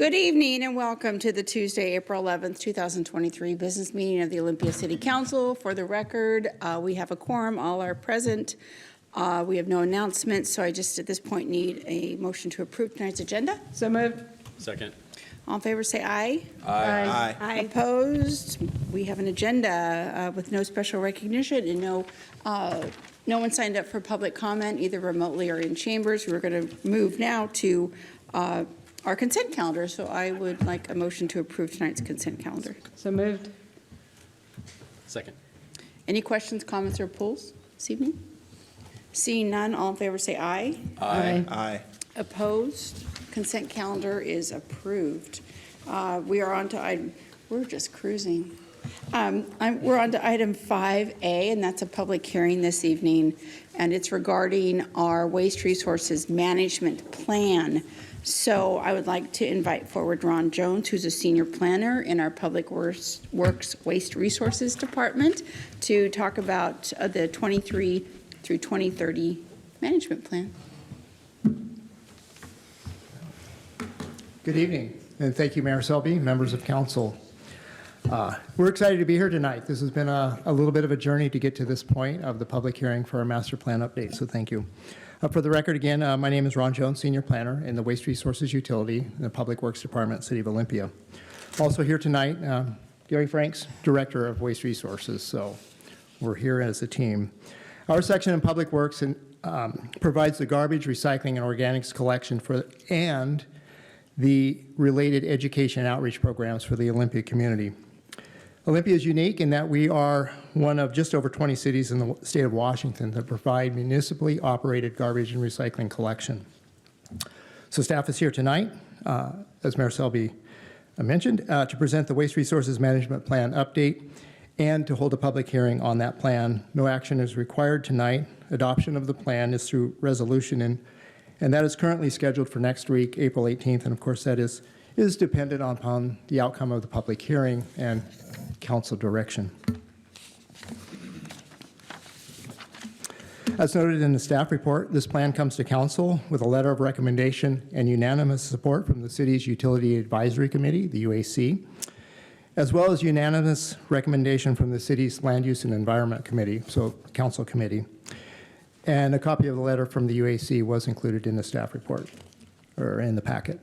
Good evening and welcome to the Tuesday, April 11th, 2023 business meeting of the Olympia City Council. For the record, we have a quorum, all are present. We have no announcements, so I just at this point need a motion to approve tonight's agenda. So moved. Second. All in favor say aye. Aye. Aye. Opposed? We have an agenda with no special recognition and no one signed up for public comment, either remotely or in chambers. We're going to move now to our consent calendar, so I would like a motion to approve tonight's consent calendar. So moved. Second. Any questions, comments, or polls this evening? Seeing none, all in favor say aye. Aye. Aye. Opposed? Consent calendar is approved. We are on to item, we're just cruising. We're on to item 5A, and that's a public hearing this evening, and it's regarding our waste resources management plan. So I would like to invite forward Ron Jones, who's a senior planner in our Public Works Waste Resources Department, to talk about the 23 through 2030 management plan. Good evening, and thank you, Mayor Selby, members of council. We're excited to be here tonight. This has been a little bit of a journey to get to this point of the public hearing for our master plan update, so thank you. For the record again, my name is Ron Jones, Senior Planner in the Waste Resources Utility in the Public Works Department, City of Olympia. Also here tonight, Gary Franks, Director of Waste Resources, so we're here as a team. Our section in Public Works provides the garbage, recycling, and organics collection and the related education and outreach programs for the Olympia community. Olympia is unique in that we are one of just over 20 cities in the state of Washington that provide municipally operated garbage and recycling collection. So staff is here tonight, as Mayor Selby mentioned, to present the Waste Resources Management Plan update and to hold a public hearing on that plan. No action is required tonight. Adoption of the plan is through resolution, and that is currently scheduled for next week, April 18th, and of course that is dependent upon the outcome of the public hearing and council direction. As noted in the staff report, this plan comes to council with a letter of recommendation and unanimous support from the city's Utility Advisory Committee, the UAC, as well as unanimous recommendation from the city's Land Use and Environment Committee, so council committee. And a copy of the letter from the UAC was included in the staff report, or in the packet.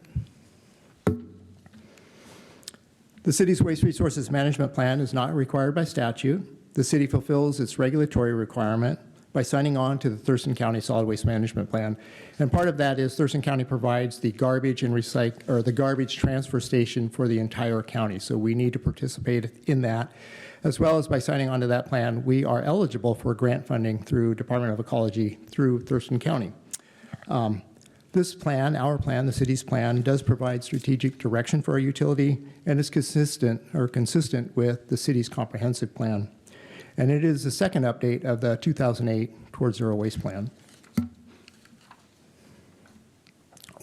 The city's waste resources management plan is not required by statute. The city fulfills its regulatory requirement by signing on to the Thurston County Solid Waste Management Plan. And part of that is Thurston County provides the garbage and the garbage transfer station for the entire county. So we need to participate in that. As well as by signing on to that plan, we are eligible for grant funding through Department of Ecology through Thurston County. This plan, our plan, the city's plan, does provide strategic direction for our utility and is consistent with the city's comprehensive plan. And it is the second update of the 2008 Towards Zero Waste Plan.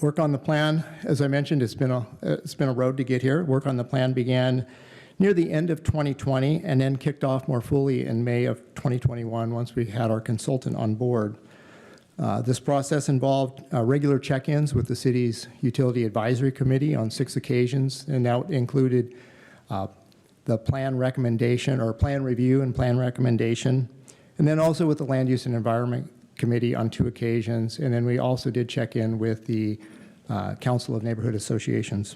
Work on the plan, as I mentioned, it's been a road to get here. Work on the plan began near the end of 2020 and then kicked off more fully in May of 2021 once we had our consultant on board. This process involved regular check-ins with the city's Utility Advisory Committee on 6 occasions, and that included the plan recommendation or plan review and plan recommendation, and then also with the Land Use and Environment Committee on 2 occasions, and then we also did check in with the Council of Neighborhood Associations.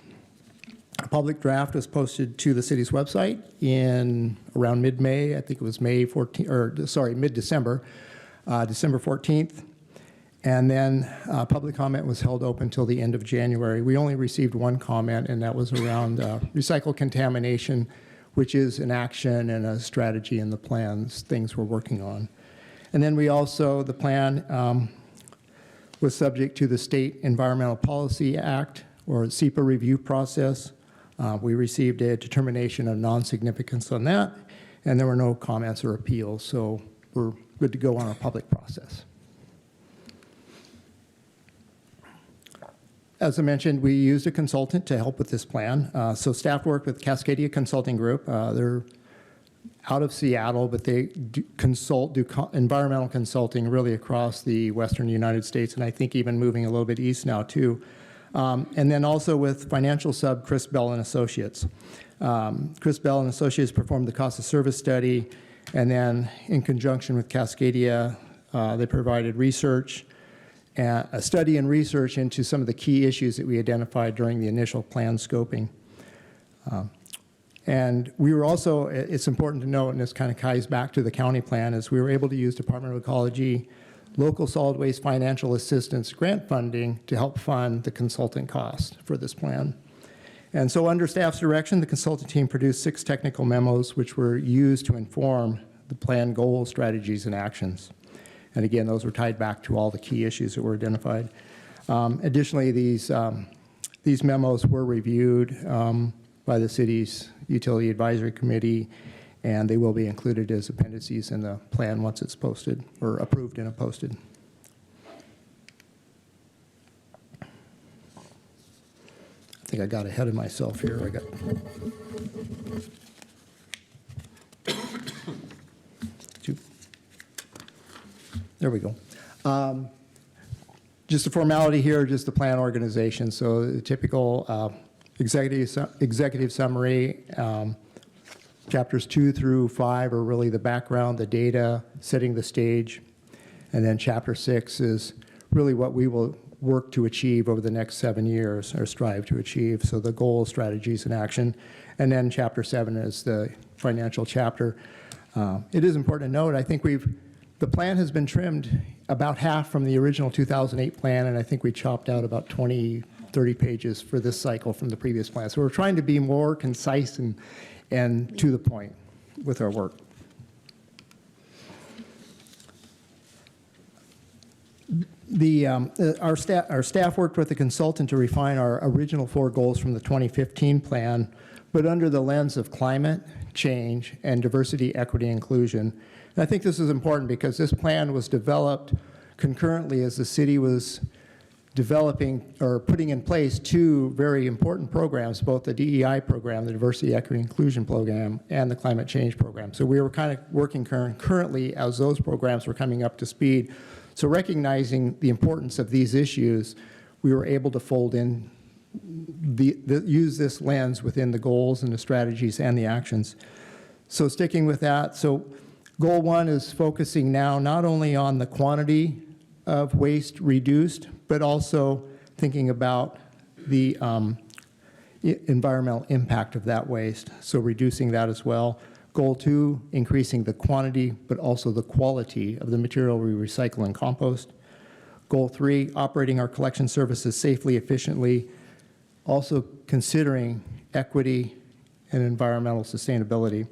A public draft was posted to the city's website in around mid-May. I think it was mid-December, December 14th. And then public comment was held open until the end of January. We only received one comment, and that was around recycle contamination, which is an action and a strategy in the plans, things we're working on. And then we also, the plan was subject to the State Environmental Policy Act, or SEPA review process. We received a determination of non-significance on that, and there were no comments or appeals, so we're good to go on our public process. As I mentioned, we used a consultant to help with this plan. So staff worked with Cascadia Consulting Group. They're out of Seattle, but they do environmental consulting really across the western United States, and I think even moving a little bit east now too. And then also with financial sub Chris Bell and Associates. Chris Bell and Associates performed the cost of service study, and then in conjunction with Cascadia, they provided research, a study and research into some of the key issues that we identified during the initial plan scoping. And we were also, it's important to note, and this kind of ties back to the county plan, is we were able to use Department of Ecology, local solid waste financial assistance grant funding to help fund the consultant cost for this plan. And so under staff's direction, the consultant team produced 6 technical memos which were used to inform the plan goals, strategies, and actions. And again, those were tied back to all the key issues that were identified. Additionally, these memos were reviewed by the city's Utility Advisory Committee, and they will be included as appendices in the plan once it's posted, or approved and posted. I think I got ahead of myself here. There we go. Just a formality here, just the plan organization. So the typical executive summary, chapters 2 through 5 are really the background, the data, setting the stage. And then chapter 6 is really what we will work to achieve over the next 7 years, or strive to achieve. So the goals, strategies, and action. And then chapter 7 is the financial chapter. It is important to note, I think the plan has been trimmed about half from the original 2008 plan, and I think we chopped out about 20, 30 pages for this cycle from the previous plan. So we're trying to be more concise and to the point with our work. Our staff worked with a consultant to refine our original 4 goals from the 2015 plan, but under the lens of climate change and diversity, equity, inclusion. And I think this is important because this plan was developed concurrently as the city was developing or putting in place 2 very important programs, both the DEI program, the Diversity, Equity, Inclusion program, and the Climate Change program. So we were kind of working concurrently as those programs were coming up to speed. So recognizing the importance of these issues, we were able to fold in, use this lens within the goals and the strategies and the actions. So sticking with that, so goal 1 is focusing now not only on the quantity of waste reduced, but also thinking about the environmental impact of that waste, so reducing that as well. Goal 2, increasing the quantity, but also the quality of the material we recycle and compost. Goal 3, operating our collection services safely, efficiently, also considering equity and environmental sustainability.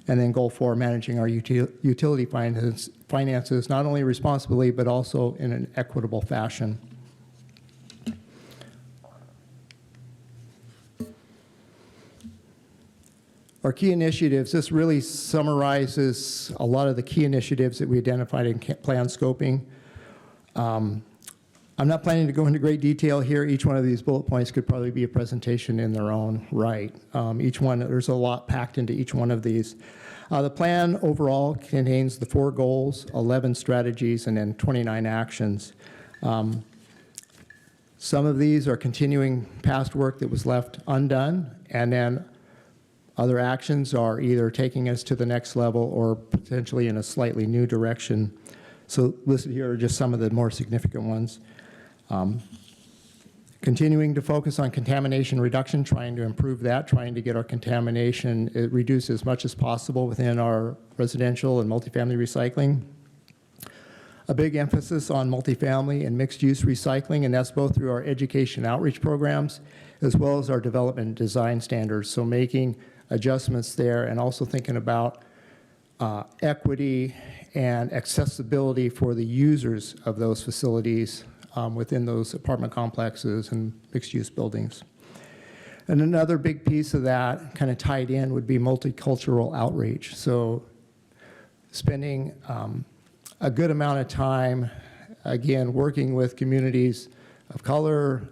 And then goal 4, managing our utility finances, not only responsibly, but also in an equitable fashion. Our key initiatives, this really summarizes a lot of the key initiatives that we identified in plan scoping. I'm not planning to go into great detail here. Each one of these bullet points could probably be a presentation in their own right. Each one, there's a lot packed into each one of these. The plan overall contains the 4 goals, 11 strategies, and then 29 actions. Some of these are continuing past work that was left undone, and then other actions are either taking us to the next level or potentially in a slightly new direction. So listed here are just some of the more significant ones. Continuing to focus on contamination reduction, trying to improve that, trying to get our contamination reduced as much as possible within our residential and multifamily recycling. A big emphasis on multifamily and mixed-use recycling, and that's both through our education outreach programs as well as our development and design standards. So making adjustments there and also thinking about equity and accessibility for the users of those facilities within those apartment complexes and mixed-use buildings. And another big piece of that kind of tied in would be multicultural outreach. So spending a good amount of time, again, working with communities of color,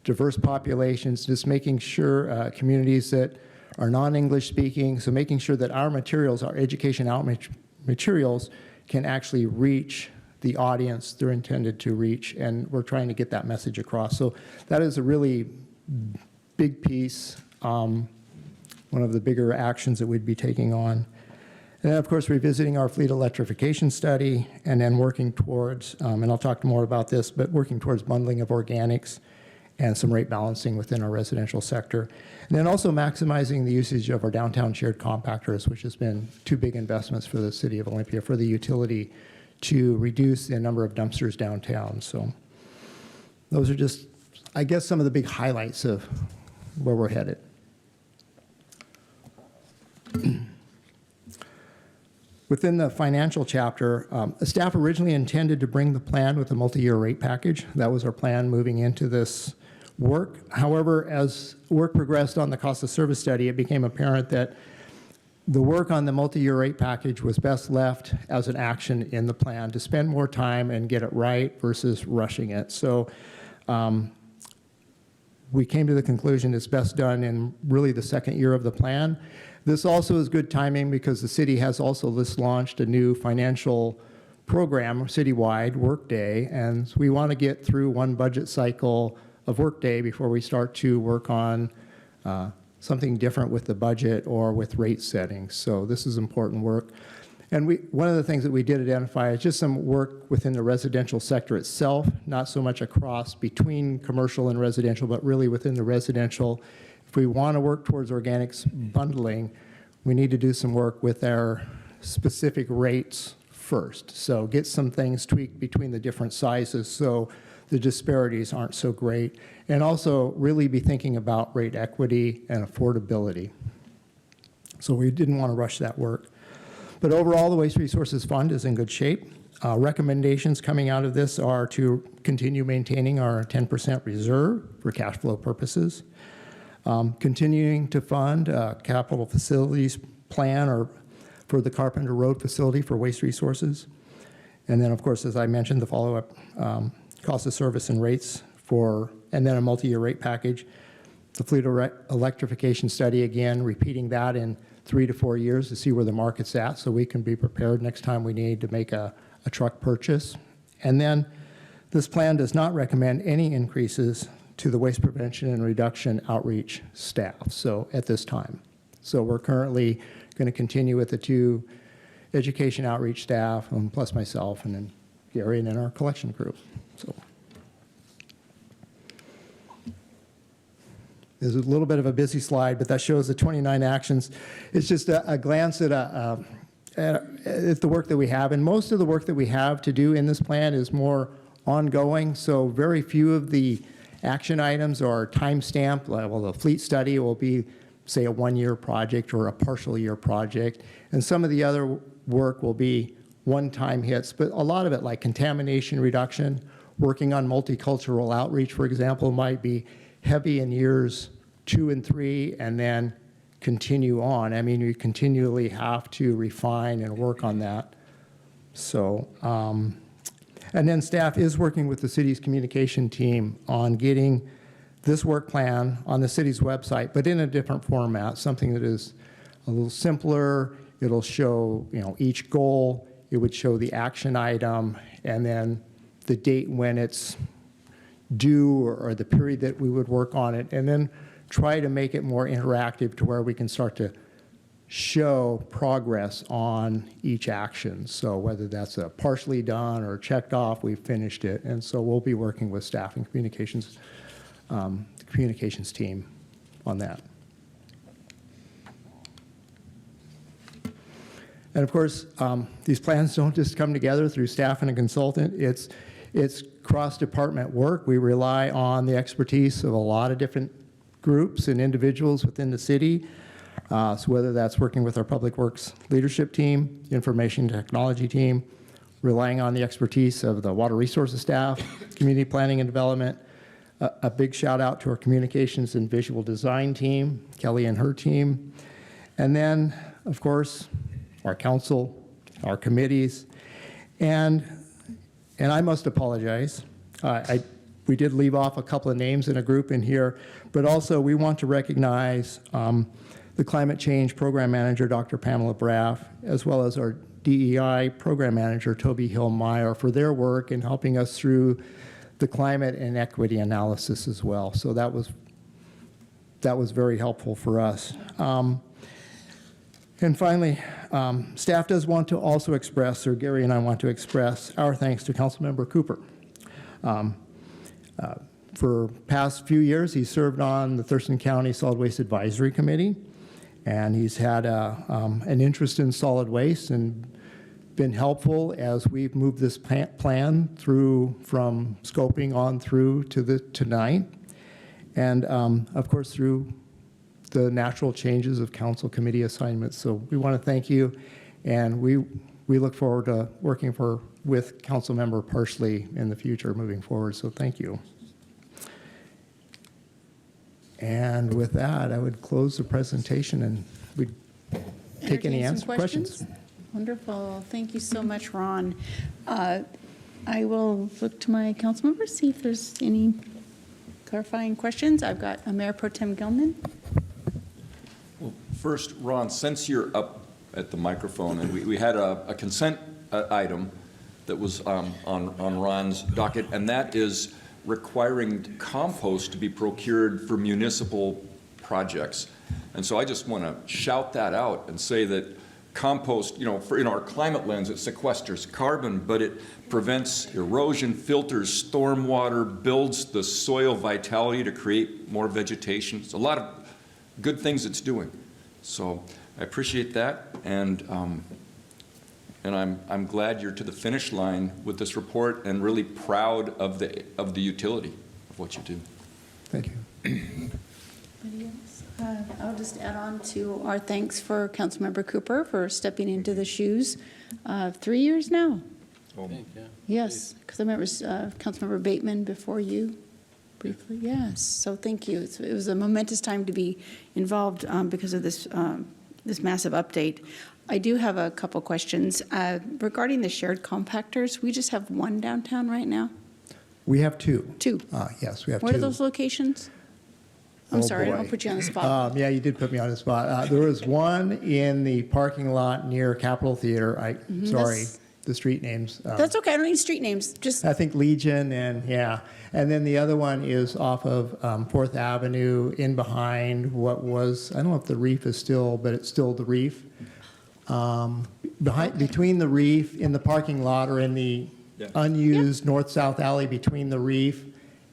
diverse populations, just making sure communities that are non-English speaking, so making sure that our materials, our education outreach materials, can actually reach the audience they're intended to reach, and we're trying to get that message across. So that is a really big piece, one of the bigger actions that we'd be taking on. And then, of course, revisiting our fleet electrification study, and then working towards, and I'll talk more about this, but working towards bundling of organics and some rate balancing within our residential sector. And then also maximizing the usage of our downtown shared compactors, which has been two big investments for the city of Olympia, for the utility to reduce the number of dumpsters downtown. So those are just, I guess, some of the big highlights of where we're headed. Within the financial chapter, staff originally intended to bring the plan with a multi-year rate package. That was our plan moving into this work. However, as work progressed on the cost of service study, it became apparent that the work on the multi-year rate package was best left as an action in the plan to spend more time and get it right versus rushing it. So we came to the conclusion it's best done in really the second year of the plan. This also is good timing because the city has also just launched a new financial program, citywide, Workday, and we want to get through one budget cycle of Workday before we start to work on something different with the budget or with rate settings. So this is important work. And one of the things that we did identify is just some work within the residential sector itself, not so much across between commercial and residential, but really within the residential. If we want to work towards organics bundling, we need to do some work with our specific rates first. So get some things tweaked between the different sizes so the disparities aren't so great. And also really be thinking about rate equity and affordability. So we didn't want to rush that work. But overall, the Waste Resources Fund is in good shape. Recommendations coming out of this are to continue maintaining our 10% reserve for cash flow purposes, continuing to fund capital facilities plan or for the Carpenter Road facility for waste resources. And then, of course, as I mentioned, the follow-up cost of service and rates and then a multi-year rate package. The fleet electrification study, again, repeating that in 3 to 4 years to see where the market's at so we can be prepared next time we need to make a truck purchase. And then this plan does not recommend any increases to the waste prevention and reduction outreach staff, so at this time. So we're currently going to continue with the 2 education outreach staff, plus myself, and then Gary, and then our collection group. So there's a little bit of a busy slide, but that shows the 29 actions. It's just a glance at the work that we have, and most of the work that we have to do in this plan is more ongoing, so very few of the action items are time-stamped. Well, the fleet study will be, say, a 1-year project or a partial year project, and some of the other work will be one-time hits, but a lot of it, like contamination reduction, working on multicultural outreach, for example, might be heavy in years 2 and 3, and then continue on. I mean, you continually have to refine and work on that. So, and then staff is working with the city's communication team on getting this work plan on the city's website, but in a different format, something that is a little simpler. It'll show, each goal. It would show the action item, and then the date when it's due or the period that we would work on it, and then try to make it more interactive to where we can start to show progress on each action. So whether that's a partially done or checked off, we've finished it. And so we'll be working with staff and communications, the communications team on that. And of course, these plans don't just come together through staff and a consultant. It's cross-department work. We rely on the expertise of a lot of different groups and individuals within the city. So whether that's working with our Public Works leadership team, information technology team, relying on the expertise of the water resources staff, community planning and development. A big shout out to our communications and visual design team, Kelly and her team. And then, of course, our council, our committees. And I must apologize. We did leave off a couple of names in a group in here, but also we want to recognize the Climate Change Program Manager, Dr. Pamela Braff, as well as our DEI Program Manager, Toby Hill-Meyer, for their work in helping us through the climate and equity analysis as well. So that was very helpful for us. And finally, staff does want to also express, or Gary and I want to express, our thanks to Councilmember Cooper. For past few years, he served on the Thurston County Solid Waste Advisory Committee, and he's had an interest in solid waste and been helpful as we've moved this plan through from scoping on through to tonight. And of course, through the natural changes of council committee assignments. So we want to thank you, and we look forward to working with Councilmember Parsley in the future moving forward. So thank you. And with that, I would close the presentation and we'd take any Entertain some questions. Wonderful. Thank you so much, Ron. I will look to my council members, see if there's any clarifying questions. I've got Mayor Pro Tem Gilman. Well, first, Ron, since you're up at the microphone, and we had a consent item that was on Ron's docket, and that is requiring compost to be procured for municipal projects. And so I just want to shout that out and say that compost, in our climate lens, it sequesters carbon, but it prevents erosion, filters stormwater, builds the soil vitality to create more vegetation. It's a lot of good things it's doing. So I appreciate that, and I'm glad you're to the finish line with this report, and really proud of the utility of what you do. Thank you. Anybody else? I'll just add on to our thanks for Councilmember Cooper for stepping into the shoes. 3 years now. Yes, because I remember Councilmember Bateman before you, briefly. Yes, so thank you. It was a momentous time to be involved because of this this massive update. I do have a couple questions regarding the shared compactors. We just have one downtown right now. We have two. Two. Yes, we have two. What are those locations? I'm sorry, boy. I'll put you on the spot. Yeah, you did put me on the spot. There was one in the parking lot near Capitol Theater. Sorry, the street names. That's okay. I don't need street names. Just I think Legion and and then the other one is off of 4th Avenue in behind what was, I don't know if the Reef is still, but it's still the Reef. Between the Reef in the parking lot, or in the unused north-south alley between the Reef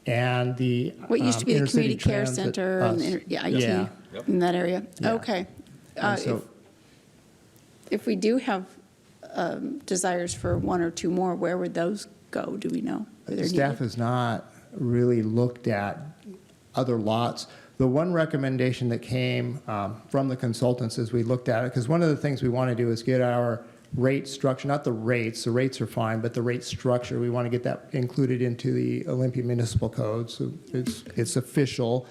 and the what used to be the Intercity community care Transit center bus. and IT in that area. Yeah. Okay. And so- If we do have desires for one or two more, where would those go? Do we know? Are there Staff needed? has not really looked at other lots. The one recommendation that came from the consultants as we looked at it, because one of the things we want to do is get our rate structure, not the rates are fine, but the rate structure, we want to get that included into the Olympia Municipal Code, so it's official.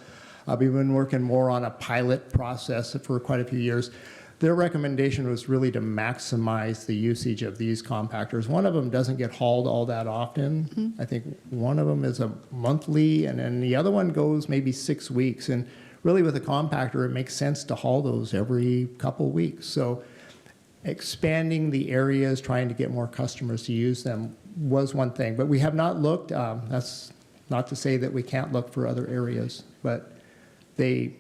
We've been working more on a pilot process for quite a few years. Their recommendation was really to maximize the usage of these compactors. One of them doesn't get hauled all that often. Mm-hmm. I think one of them is a monthly, and then the other one goes maybe 6 weeks. And really with a compactor, it makes sense to haul those every couple weeks. So expanding the areas, trying to get more customers to use them was one thing. But we have not looked, that's not to say that we can't look for other areas, but they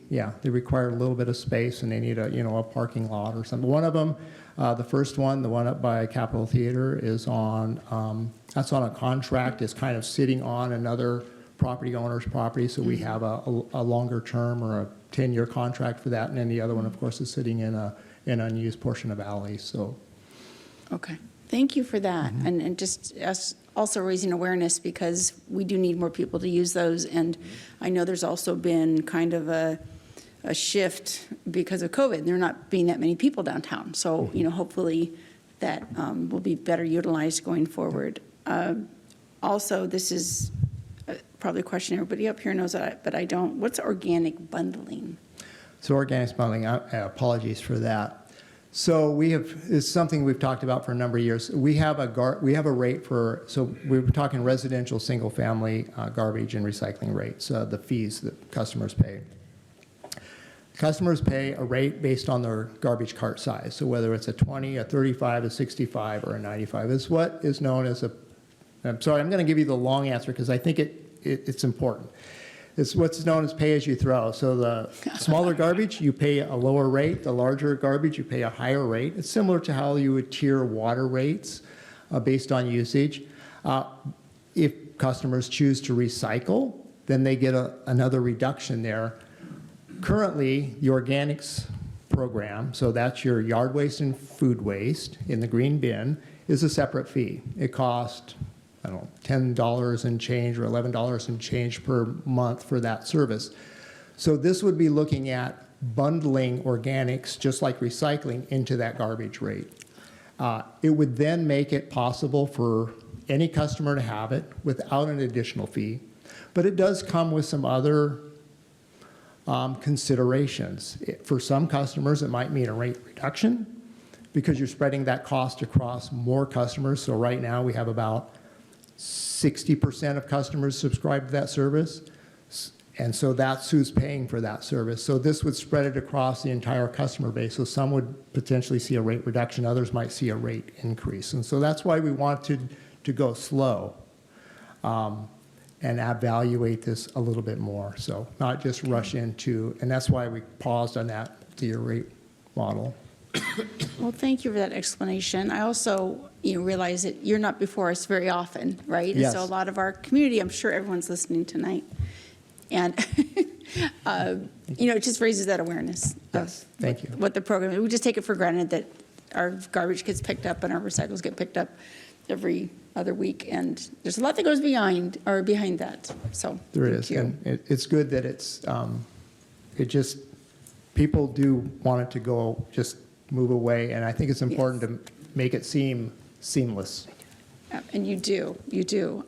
require a little bit of space, and they need a parking lot or something. One of them, the first one, the one up by Capitol Theater, is that's on a contract. It's kind of sitting on another property owner's property, so we have a longer term or a 10-year contract for that. And then the other one, of course, is sitting in an unused portion of alley. So, Okay. Thank you for that. Mm-hmm. And just us also raising awareness, because we do need more people to use those. And I know there's also been kind of a shift because of COVID. There are not being that many people downtown. So, hopefully that will be better utilized going forward. Also, this is probably a question everybody up here knows, but I don't. What's organic bundling? So organic bundling, apologies for that. So it's something we've talked about for a number of years. We have a rate for, so we were talking residential single-family garbage and recycling rates, the fees that customers pay. Customers pay a rate based on their garbage cart size. So whether it's a 20, a 35, a 65, or a 95 is what is known as a, I'm sorry, I'm going to give you the long answer because I think it's important. It's what's known as pay as you throw. So the smaller garbage, you pay a lower rate. The larger garbage, you pay a higher rate. It's similar to how you would tier water rates based on usage. If customers choose to recycle, then they get another reduction there. Currently, the organics program, so that's your yard waste and food waste in the green bin, is a separate fee. It costs, I don't know, $10 and change or $11 and change per month for that service. So this would be looking at bundling organics, just like recycling, into that garbage rate. It would then make it possible for any customer to have it without an additional fee. But it does come with some other considerations. For some customers, it might mean a rate reduction because you're spreading that cost across more customers. So right now we have about 60% of customers subscribe to that service. And so that's who's paying for that service. So this would spread it across the entire customer base. So some would potentially see a rate reduction, others might see a rate increase. And so that's why we wanted to go slow and evaluate this a little bit more. So not just rush into, and that's why we paused on that tier rate model. Well, thank you for that explanation. I also, realize that you're not before us very often, right? Yes. And so a lot of our community, I'm sure everyone's listening tonight. And, it just raises that awareness Yes, of thank you. what the program, we just take it for granted that our garbage gets picked up and our recycles get picked up every other week. And there's a lot that goes behind that. So There thank is, you. and it's good that people do want it to go, just move away, and I think it's important to make it seem seamless. And you do.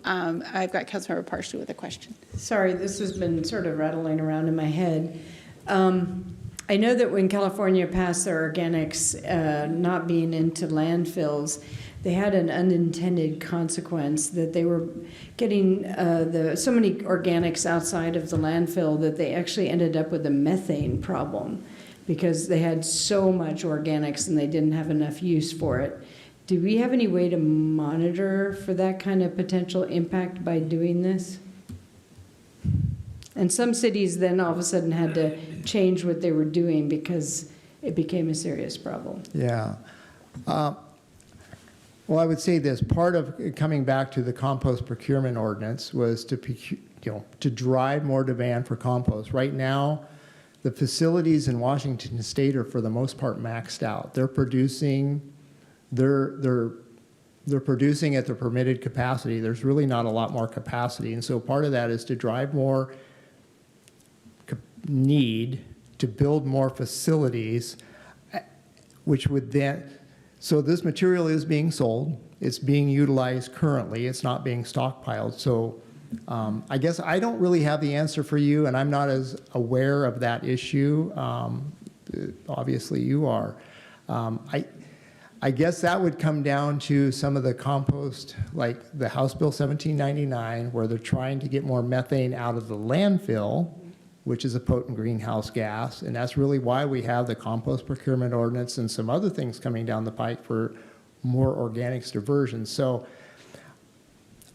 I've got Councilmember Parsley with a question. Sorry, this has been sort of rattling around in my head. I know that when California passed their organics not being into landfills, they had an unintended consequence that they were getting so many organics outside of the landfill that they actually ended up with a methane problem because they had so much organics and they didn't have enough use for it. Do we have any way to monitor for that kind of potential impact by doing this? And some cities then all of a sudden had to change what they were doing because it became a serious problem. Yeah. Well, I would say this, part of coming back to the compost procurement ordinance was to drive more demand for compost. Right now, the facilities in Washington State are for the most part maxed out. They're producing producing at their permitted capacity. There's really not a lot more capacity. And so part of that is to drive more need to build more facilities, which would then, so this material is being sold. It's being utilized currently. It's not being stockpiled. So I guess I don't really have the answer for you, and I'm not as aware of that issue. Obviously, you are. I guess that would come down to some of the compost, like the House Bill 1799, where they're trying to get more methane out of the landfill, which is a potent greenhouse gas. And that's really why we have the compost procurement ordinance and some other things coming down the pike for more organics diversion. So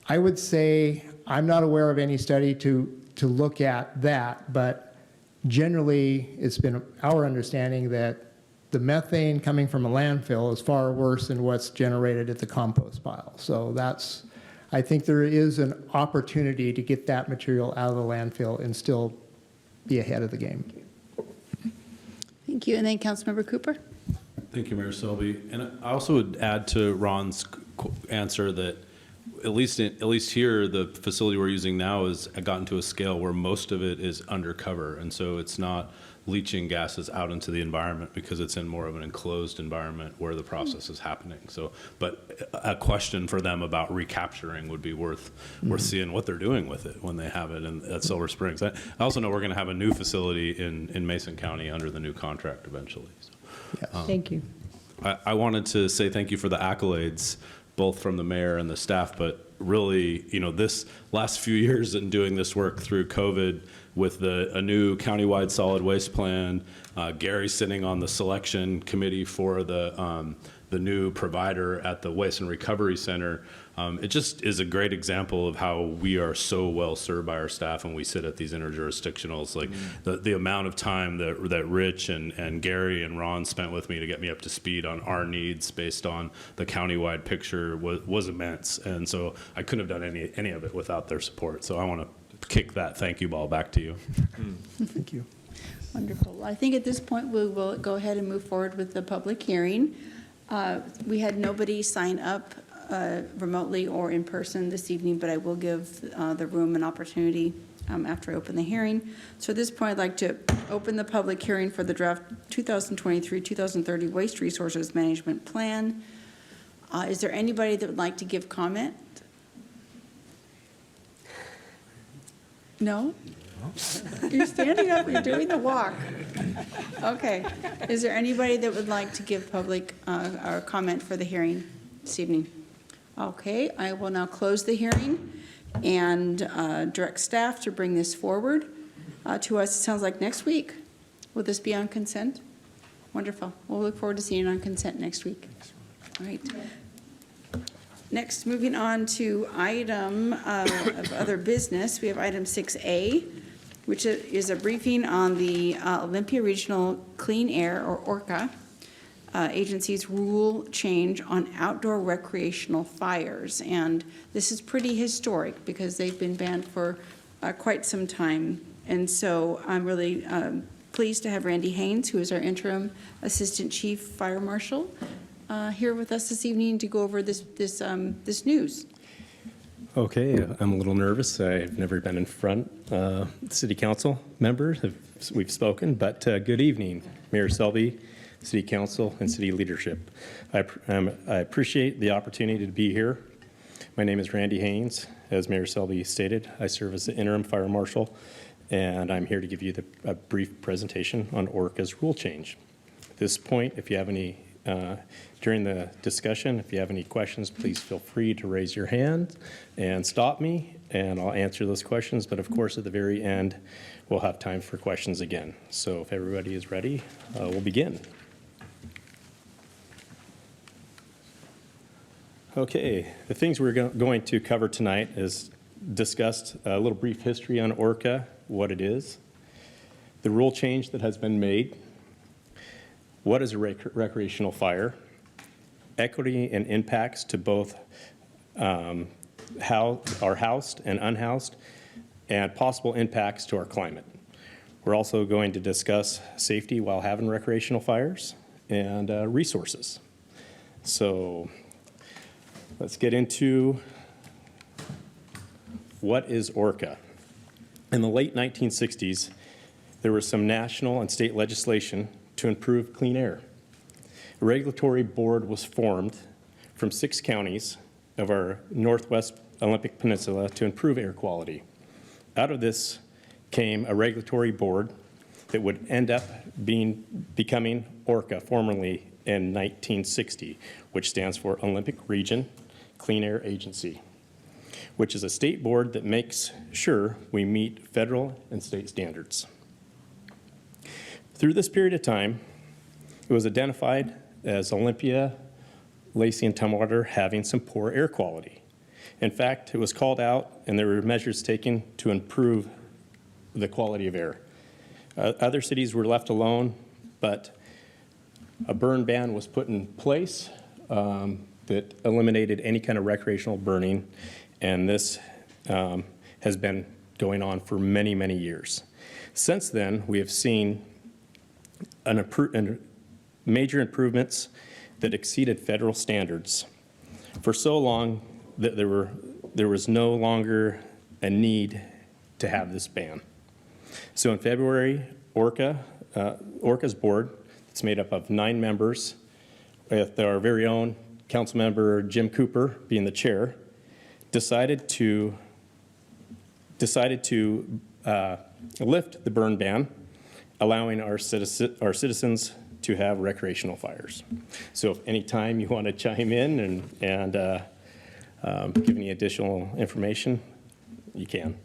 I would say I'm not aware of any study to look at that, but generally it's been our understanding that the methane coming from a landfill is far worse than what's generated at the compost pile. So I think there is an opportunity to get that material out of the landfill and still be ahead of the game. Thank you. And then Councilmember Cooper? Thank you, Mayor Selby. And I also would add to Ron's answer that at least here, the facility we're using now has gotten to a scale where most of it is undercover. And so it's not leaching gases out into the environment because it's in more of an enclosed environment where the process is happening. So, but a question for them about recapturing would be worth seeing what they're doing with it when they have it at Silver Springs. I also know we're going to have a new facility in Mason County under the new contract eventually. So, Thank you. I wanted to say thank you for the accolades both from the mayor and the staff, but really, this last few years in doing this work through COVID with a new countywide solid waste plan, Gary sitting on the selection committee for the new provider at the Waste and Recovery Center. It just is a great example of how we are so well served by our staff when we sit at these interjurisdictionals. Like the amount of time that Rich and Gary and Ron spent with me to get me up to speed on our needs based on the countywide picture was immense. And so I couldn't have done any of it without their support. So I want to kick that thank you ball back to you. Thank you. Wonderful. I think at this point, we will go ahead and move forward with the public hearing. We had nobody sign up remotely or in person this evening, but I will give the room an opportunity after I open the hearing. So at this point, I'd like to open the public hearing for the draft 2023-2030 Waste Resources Management Plan. Is there anybody that would like to give comment? No? You're standing up, you're doing the walk. Okay. Is there anybody that would like to give public or comment for the hearing this evening? Okay, I will now close the hearing and direct staff to bring this forward to us. It sounds like next week. Will this be on consent? Wonderful. We'll look forward to seeing it on consent next week. All right. Next, moving on to item of other business, we have item 6A, which is a briefing on the Olympia Regional Clean Air, or ORCA, agency's rule change on outdoor recreational fires. And this is pretty historic because they've been banned for quite some time. And so I'm really pleased to have Randy Haynes, who is our interim Assistant Chief Fire Marshal, here with us this evening to go over this news. Okay, I'm a little nervous. I've never been in front. City Council members, we've spoken, but good evening, Mayor Selby, City Council, and City leadership. I appreciate the opportunity to be here. My name is Randy Haynes. As Mayor Selby stated, I serve as the interim fire marshal, and I'm here to give you a brief presentation on ORCA's rule change. At this point, if you have any during the discussion, if you have any questions, please feel free to raise your hand and stop me, and I'll answer those questions. But of course, at the very end, we'll have time for questions again. So if everybody is ready, we'll begin. Okay, the things we're going to cover tonight is discussed a little brief history on ORCA, what it is, the rule change that has been made, what is a recreational fire, equity and impacts to both how are housed and unhoused, and possible impacts to our climate. We're also going to discuss safety while having recreational fires and resources. So let's get into what is ORCA. In the late 1960s, there was some national and state legislation to improve clean air. A regulatory board was formed from 6 counties of our Northwest Olympic Peninsula to improve air quality. Out of this came a regulatory board that would end up becoming ORCA, formerly in 1960, which stands for Olympic Region Clean Air Agency, which is a state board that makes sure we meet federal and state standards. Through this period of time, it was identified as Olympia, Lacey, and Tumwater having some poor air quality. In fact, it was called out and there were measures taken to improve the quality of air. Other cities were left alone, but a burn ban was put in place that eliminated any kind of recreational burning, and this has been going on for many, many years. Since then, we have seen major improvements that exceeded federal standards. For so long that there was no longer a need to have this ban. So in February, ORCA's board, it's made up of 9 members, with our very own council member Jim Cooper being the chair, decided to lift the burn ban, allowing our citizens to have recreational fires. So if any time you want to chime in and give any additional information, you can.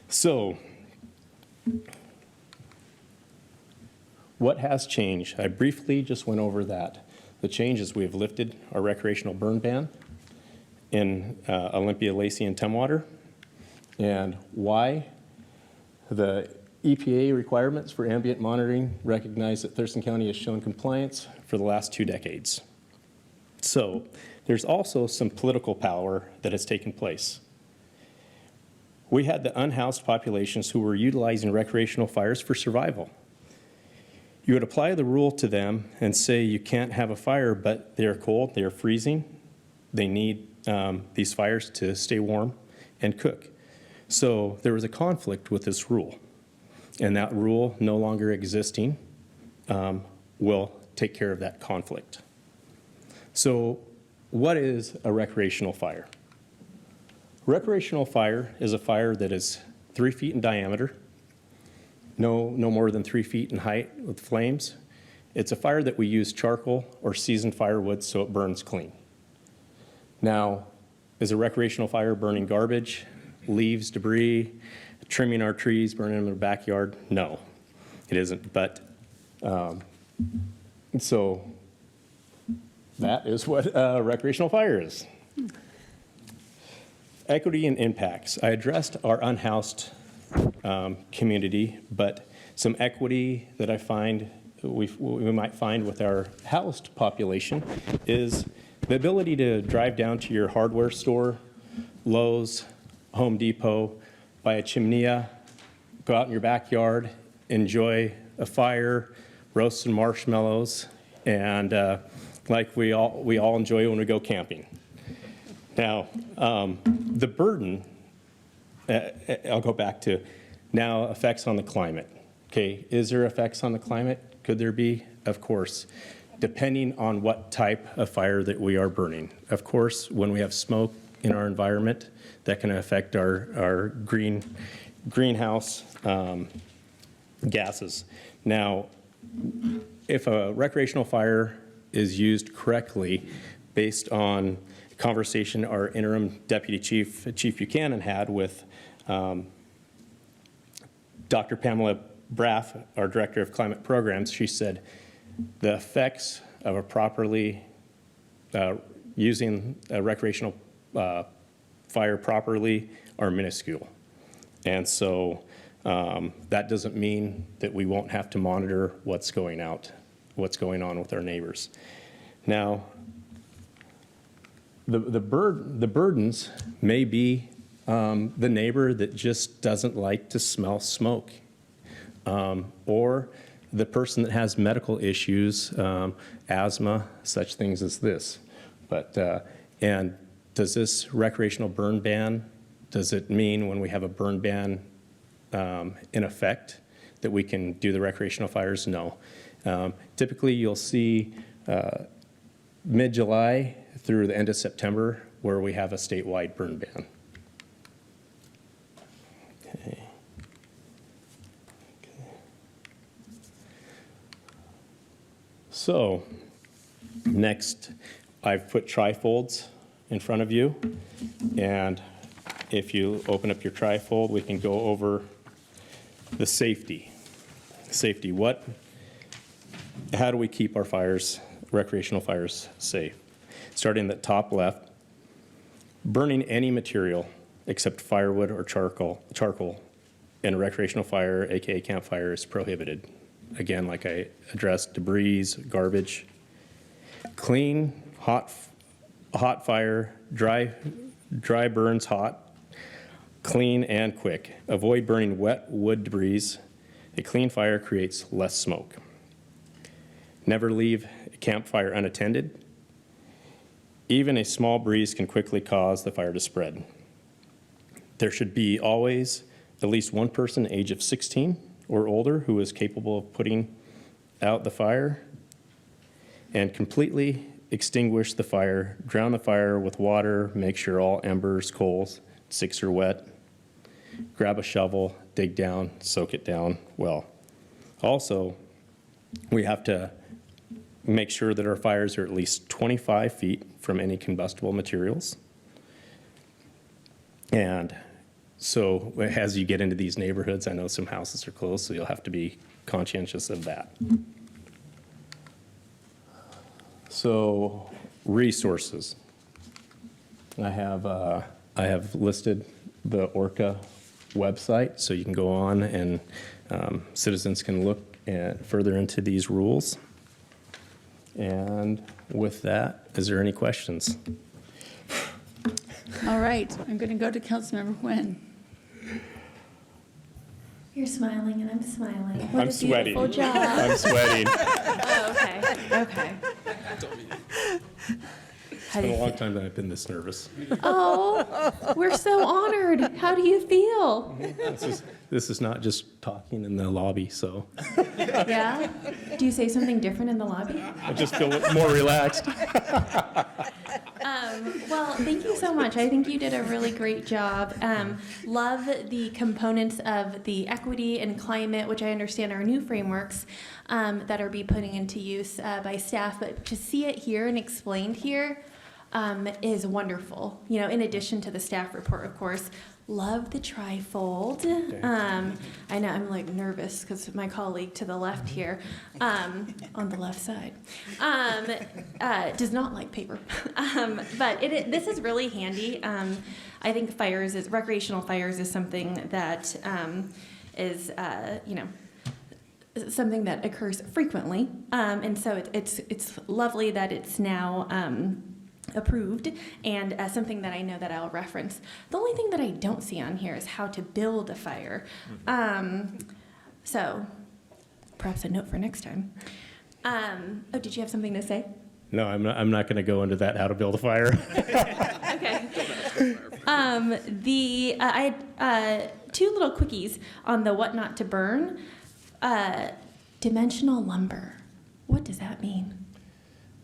So what has changed? I briefly just went over that. The change is we've lifted our recreational burn ban in Olympia, Lacey, and Tumwater. And why? The EPA requirements for ambient monitoring recognize that Thurston County has shown compliance for the last 2 decades. So there's also some political power that has taken place. We had the unhoused populations who were utilizing recreational fires for survival. You would apply the rule to them and say you can't have a fire, but they're cold, they're freezing, they need these fires to stay warm and cook. So there was a conflict with this rule, and that rule no longer existing will take care of that conflict. So what is a recreational fire? Recreational fire is a fire that is 3 feet in diameter, no more than 3 feet in height with flames. It's a fire that we use charcoal or seasoned firewood so it burns clean. Now, is a recreational fire burning garbage, leaves, debris, trimming our trees, burning them in the backyard? No, it isn't. But so that is what a recreational fire is. Equity and impacts. I addressed our unhoused community, but some equity that I find we might find with our housed population is the ability to drive down to your hardware store, Lowe's, Home Depot, buy a chiminea, go out in your backyard, enjoy a fire, roast some marshmallows, and like we all enjoy when we go camping. Now, the burden, I'll go back to now effects on the climate. Okay, is there effects on the climate? Could there be? Of course, depending on what type of fire that we are burning. Of course, when we have smoke in our environment, that can affect our greenhouse gases. Now, if a recreational fire is used correctly, based on a conversation our interim deputy chief, Chief Buchanan, had with Dr. Pamela Braff, our director of climate programs, she said the effects of a properly using a recreational fire properly are minuscule. And so that doesn't mean that we won't have to monitor what's going on with our neighbors. Now, the burdens may be the neighbor that just doesn't like to smell smoke, or the person that has medical issues, asthma, such things as this. But and does this recreational burn ban, does it mean when we have a burn ban in effect that we can do the recreational fires? No. Typically, you'll see mid-July through the end of September where we have a statewide burn ban. Okay. So next, I've put trifolds in front of you, and if you open up your trifold, we can go over the safety. How do we keep our fires, recreational fires, safe? Starting at the top left, burning any material except firewood or charcoal in a recreational fire, aka campfire, is prohibited. Again, like I addressed, debris, garbage. Clean, hot fire, dry burns hot, clean and quick. Avoid burning wet wood debris. A clean fire creates less smoke. Never leave a campfire unattended. Even a small breeze can quickly cause the fire to spread. There should be always at least one person age of 16 or older who is capable of putting out the fire, and completely extinguish the fire, drown the fire with water, make sure all embers, coals, sticks are wet, grab a shovel, dig down, soak it down well. Also, We have to make sure that our fires are at least 25 feet from any combustible materials. And so as you get into these neighborhoods, I know some houses are closed, so you'll have to be conscientious of that. So resources. I have listed the Orca website, so you can go on and citizens can look further into these rules. And with that, is there any questions? All right, I'm going to go to Councilmember Nguyen. You're smiling and I'm smiling. What I'm a sweating. beautiful job. I'm sweating. Oh, okay. Okay. It's been a long time that I've been this nervous. Oh, we're so honored. How do you feel? This is not just talking in the lobby, so Yeah? Do you say something different in the lobby? I just feel more relaxed. Well, thank you so much. I think you did a really great job. Love the components of the equity and climate, which I understand are new frameworks that are being put into use by staff. But to see it here and explained here is wonderful. You know, in addition to the staff report, of course. Love the trifold. I know I'm like nervous because my colleague to the left here, on the left side, does not like paper. But this is really handy. I think recreational fires is something that is something that occurs frequently, and so it's lovely that it's now. Approved, and something that I know that I'll reference. The only thing that I don't see on here is how to build a fire. So perhaps a note for next time. Oh, did you have something to say? No, I'm not going to go into that, how to build a fire. Okay. I had two little quickies on the what not to burn. Dimensional lumber. What does that mean?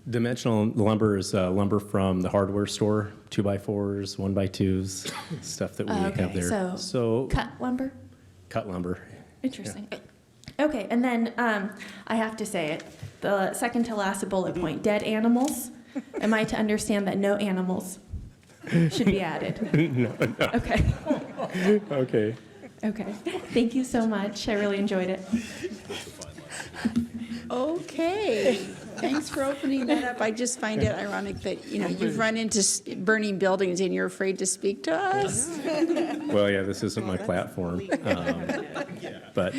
Dimensional lumber is lumber from the hardware store, 2x4s, 1x2s, stuff that we have there. So cut lumber? Cut lumber. Interesting. Yeah. Okay, and then I have to say it, the second to last bullet point, dead animals. Am I to understand that no animals should be added? No. Okay. Okay. Okay. Thank you so much. I really enjoyed it. Okay, thanks for opening that up. I just find it ironic that, you've run into burning buildings and you're afraid to speak to us. Well, yeah, this isn't my platform, but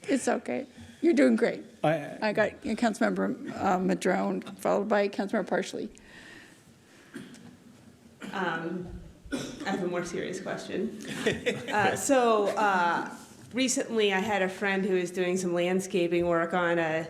It's okay. You're doing great. I I got Councilmember Madrone, followed by Councilmember Parsley. I have a more serious question. Recently, I had a friend who was doing some landscaping work on a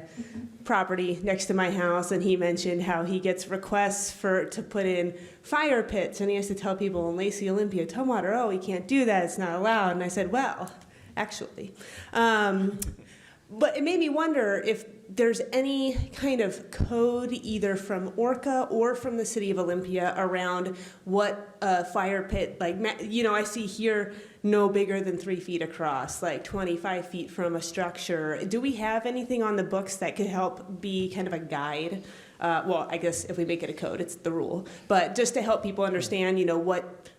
property next to my house, and he mentioned how he gets requests to put in fire pits, and he has to tell people in Lacey, Olympia, Tumwater, oh, we can't do that, it's not allowed. And I said, well, actually. But it made me wonder if there's any kind of code either from Orca or from the city of Olympia around what a fire pit, I see here no bigger than 3 feet across, like 25 feet from a structure. Do we have anything on the books that could help be kind of a guide? Well, I guess if we make it a code, it's the rule. But just to help people understand, what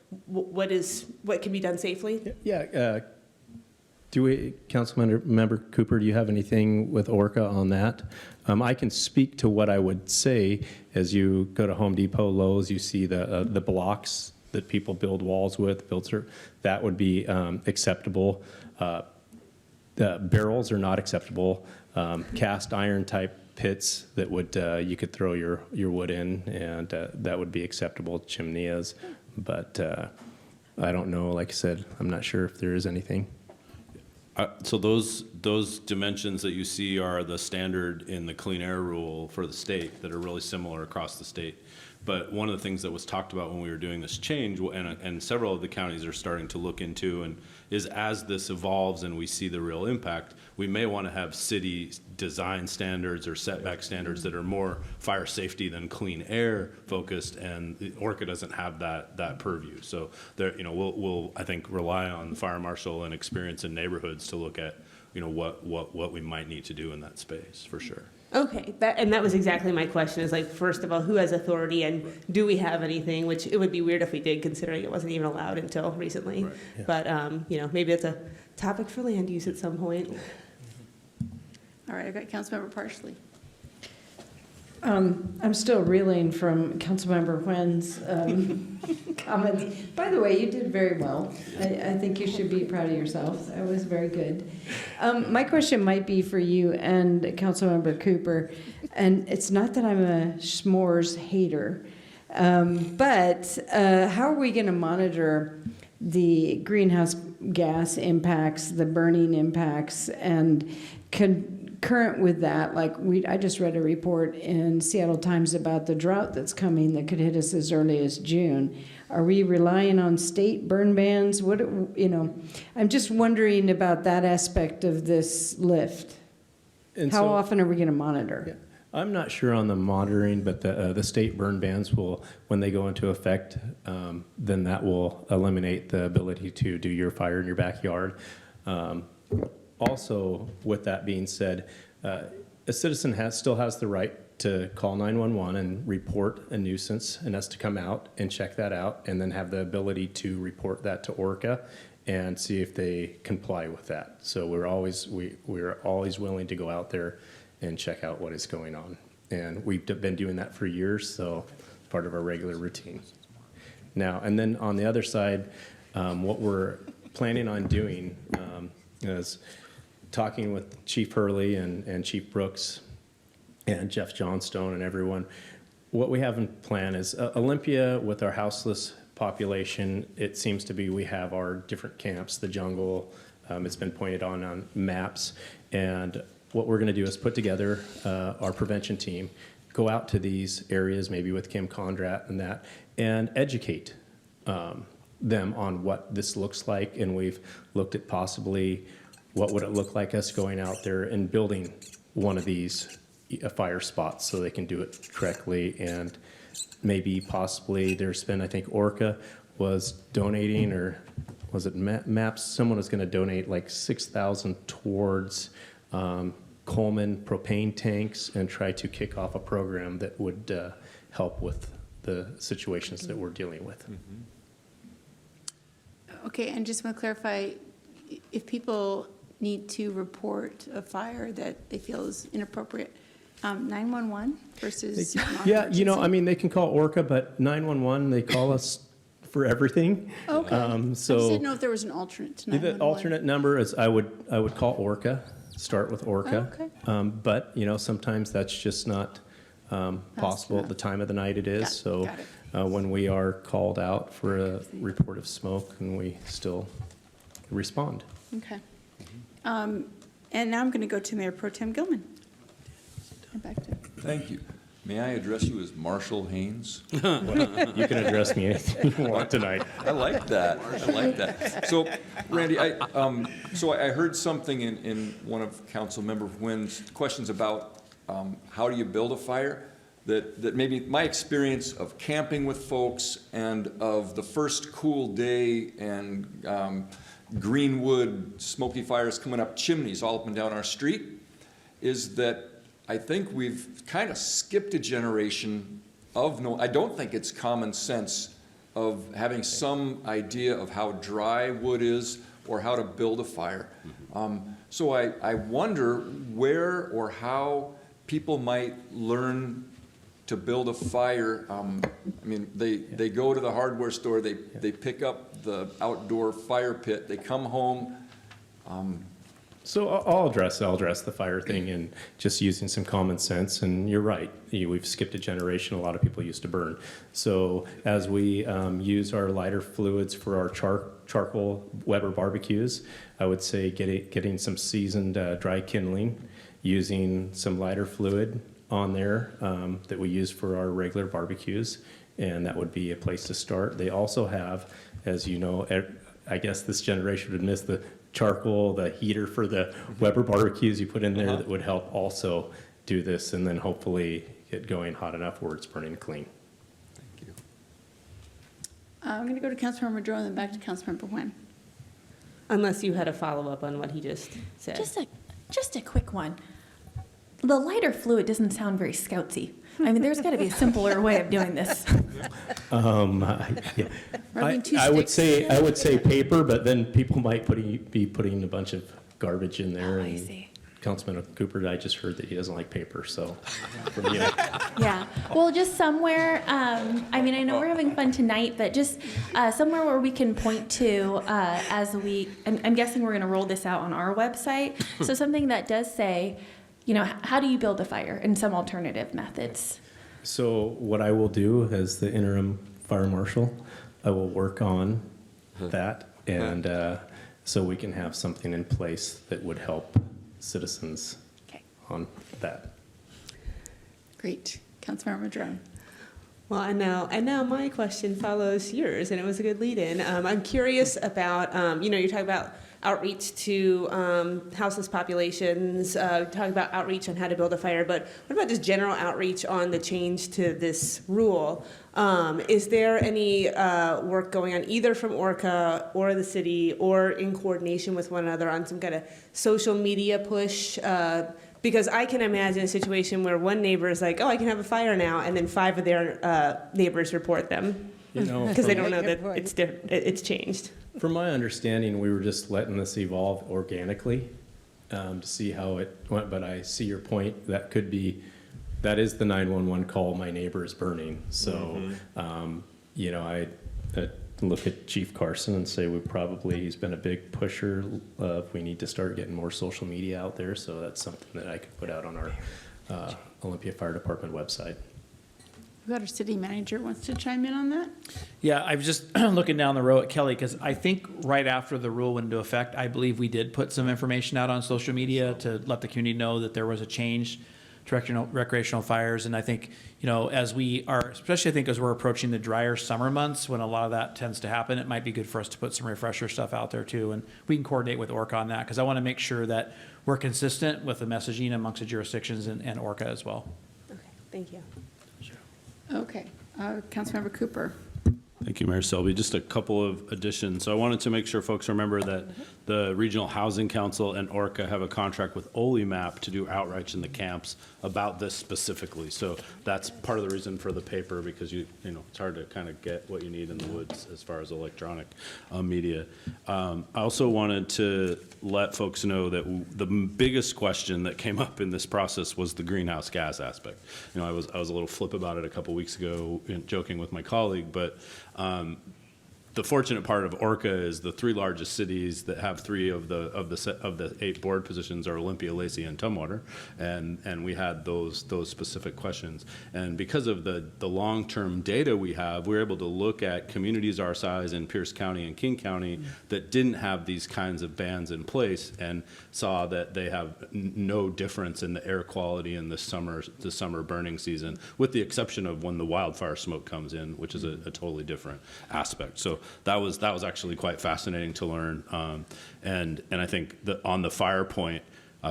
can be done safely? yeah. Councilmember Cooper, do you have anything with Orca on that? I can speak to what I would say as you go to Home Depot, Lowe's, you see the blocks that people build walls with, that would be acceptable. The barrels are not acceptable. Cast iron type pits that would you could throw your wood in, and that would be acceptable. Chimneys, but I don't know. Like I said, I'm not sure if there is anything. So those dimensions that you see are the standard in the clean air rule for the state that are really similar across the state. But one of the things that was talked about when we were doing this change, and several of the counties are starting to look into, and is as this evolves and we see the real impact, we may want to have city design standards or setback standards that are more fire safety than clean air focused, and Orca doesn't have that purview. So there, we'll I think rely on the fire marshal and experience in neighborhoods to look at what we might need to do in that space, for sure. Okay, that was exactly my question, is like, first of all, who has authority, and do we have anything, which it would be weird if we did, considering it wasn't even allowed until recently. Right, yeah. But, maybe it's a topic for land use at some point. All right, I've got Councilmember Parsley. I'm still reeling from Councilmember Nguyen's comments. By the way, you did very well. I think you should be proud of yourself. That was very good. My question might be for you and Councilmember Cooper, and it's not that I'm a s'mores hater, but how are we going to monitor the greenhouse gas impacts, the burning impacts, and concurrent with that, I just read a report in Seattle Times about the drought that's coming that could hit us as early as June. Are we relying on state burn bans? I'm just wondering about that aspect of this lift. And How so- often are we going to monitor? Yeah. I'm not sure on the monitoring, but the state burn bans will, when they go into effect, then that will eliminate the ability to do your fire in your backyard. Also, with that being said, a citizen still has the right to call 911 and report a nuisance, and us to come out and check that out, and then have the ability to report that to Orca and see if they comply with that. So we're always willing to go out there and check out what is going on. And we've been doing that for years, so it's part of our regular routine. Now, and then on the other side, what we're planning on doing is talking with Chief Hurley and Chief Brooks and Jeff Johnstone and everyone. What we have in plan is Olympia, with our houseless population, it seems to be we have our different camps, the jungle, it's been pointed on maps, and what we're going to do is put together our prevention team, go out to these areas, maybe with Kim Condrat and that, and educate them on what this looks like. And we've looked at possibly what would it look like us going out there and building one of these fire spots so they can do it correctly. And maybe possibly there's been, I think Orca was donating, or was it MAPS? Someone was going to donate like 6,000 towards Coleman propane tanks and try to kick off a program that would help with the situations that we're dealing with. Okay, and just want to clarify, if people need to report a fire that they feel is inappropriate, 911 versus Yeah, non-emergency? they can call Orca, but 911, they call us for everything. Okay. I just So didn't know if there was an alternate to 911. the alternate number is I would call Orca, start with Orca. Oh, okay. But, sometimes that's just not possible at the time of the night it is. So got it. when we are called out for a report of smoke, and we still respond. Okay. And now I'm going to go to Mayor Pro Tem Gilman. And back to. Thank you. May I address you as Marshall Haynes? You can address me anything you want tonight. I like that. I like that. So, Randy, I heard something in one of Councilmember Nguyen's questions about how do you build a fire, that maybe my experience of camping with folks and of the first cool day and greenwood smoky fires coming up chimneys all up and down our street is that I think we've kind of skipped a generation of I don't think it's common sense of having some idea of how dry wood is or how to build a fire. So I wonder where or how people might learn to build a fire. They go to the hardware store, they pick up the outdoor fire pit, they come home. So I'll address the fire thing and just using some common sense. And you're right, we've skipped a generation. A lot of people used to burn. So as we use our lighter fluids for our charcoal Weber barbecues, I would say getting some seasoned dry kindling, using some lighter fluid on there that we use for our regular barbecues, and that would be a place to start. They also have, as you know, I guess this generation would miss the charcoal, the heater for the Weber barbecues you put in there that would help also do this, and then hopefully get going hot enough where it's burning clean. Thank you. I'm going to go to Councilmember Joe and then back to Councilmember Nguyen. unless you had a follow-up on what he just said. Just a quick one. The lighter fluid doesn't sound very scoutsy. I mean, there's got to be a simpler way of doing this. Yeah. Rubbing two I would sticks? say paper, but then people might be putting a bunch of garbage in there. Oh, I and see. Councilman Cooper, I just heard that he doesn't like paper, so. Yeah. Well, just somewhere, I mean, I know we're having fun tonight, but just somewhere where we can point to as I'm guessing we're going to roll this out on our website. So something that does say, you know, how do you build a fire and some alternative methods? So what I will do as the interim fire marshal, I will work on that, and so we can have something in place that would help citizens Okay, on that. great. Councilmember Madrone. Well, and now my question follows yours, and it was a good lead-in. I'm curious about, you're talking about outreach to houseless populations, talking about outreach on how to build a fire, but what about just general outreach on the change to this rule? Is there any work going on either from Orca or the city or in coordination with one another on some kind of social media push? Because I can imagine a situation where one neighbor is like, oh, I can have a fire now, and then 5 of their neighbors report them because they don't know that it's changed. From my understanding, we were just letting this evolve organically to see how it went, but I see your point. That is the 911 call, my neighbor is burning. So, I look at Chief Carson and say he's been a big pusher of we need to start getting more social media out there. So that's something that I could put out on our Olympia Fire Department website. We've got our city manager wants to chime in on that. Yeah, I was just looking down the row at Kelly because I think right after the rule went into effect, I believe we did put some information out on social media to let the community know that there was a change to recreational fires. And I think, as we are, especially I think as we're approaching the drier summer months when a lot of that tends to happen, it might be good for us to put some refresher stuff out there too. And we can coordinate with Orca on that because I want to make sure that we're consistent with the messaging amongst the jurisdictions and Orca as well. Okay, thank you. Okay, Councilmember Cooper. Thank you, Mayor Selby. Just a couple of additions. So I wanted to make sure folks remember that the Regional Housing Council and Orca have a contract with Olymap to do outreach in the camps about this specifically. So that's part of the reason for the paper, because it's hard to kind of get what you need in the woods as far as electronic media. I also wanted to let folks know that the biggest question that came up in this process was the greenhouse gas aspect. I was a little flip about it a couple weeks ago, joking with my colleague, but the fortunate part of Orca is the 3 largest cities that have 3 of the 8 board positions are Olympia, Lacey, and Tumwater, and we had those specific questions. And because of the long-term data we have, we're able to look at communities our size in Pierce County and King County that didn't have these kinds of bans in place, and saw that they have no difference in the air quality in the summer burning season, with the exception of when the wildfire smoke comes in, which is a totally different aspect. So that was actually quite fascinating to learn, and I think that on the fire point,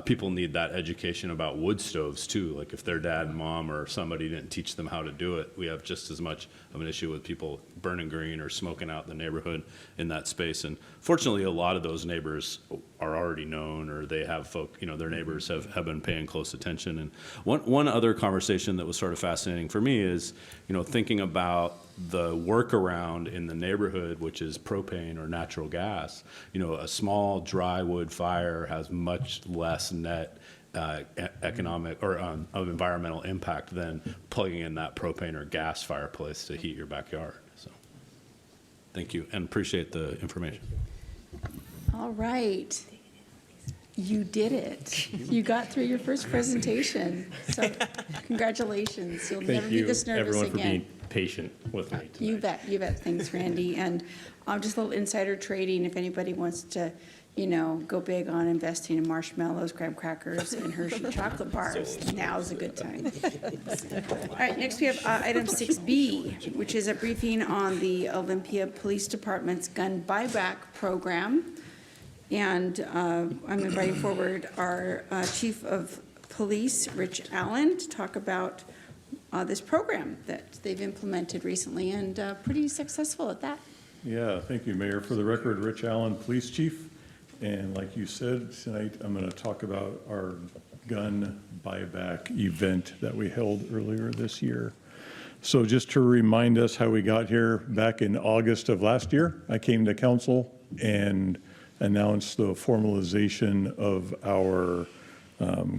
people need that education about wood stoves too. Like if their dad and mom or somebody didn't teach them how to do it, we have just as much of an issue with people burning green or smoking out the neighborhood in that space. And fortunately, a lot of those neighbors are already known, or they have folk, their neighbors have been paying close attention. And one other conversation that was sort of fascinating for me is, thinking about the workaround in the neighborhood, which is propane or natural gas. A small dry wood fire has much less net economic or of environmental impact than plugging in that propane or gas fireplace to heat your backyard. So thank you, and appreciate the information. All right. You did it. You got through your first presentation. So congratulations. You'll never be this nervous Thank you, everyone, again. for being patient with me tonight. You bet. Thanks, Randy. And just a little insider trading, if anybody wants to, go big on investing in marshmallows, graham crackers, and Hershey chocolate bars, now's a good time. All right, next we have item 6B, which is a briefing on the Olympia Police Department's gun buyback program. And I'm inviting forward our Chief of Police, Rich Allen, to talk about this program that they've implemented recently, and pretty successful at that. Yeah, thank you, Mayor. For the record, Rich Allen, Police Chief. And like you said, tonight, I'm going to talk about our gun buyback event that we held earlier this year. So just to remind us how we got here, back in August of last year, I came to council and announced the formalization of our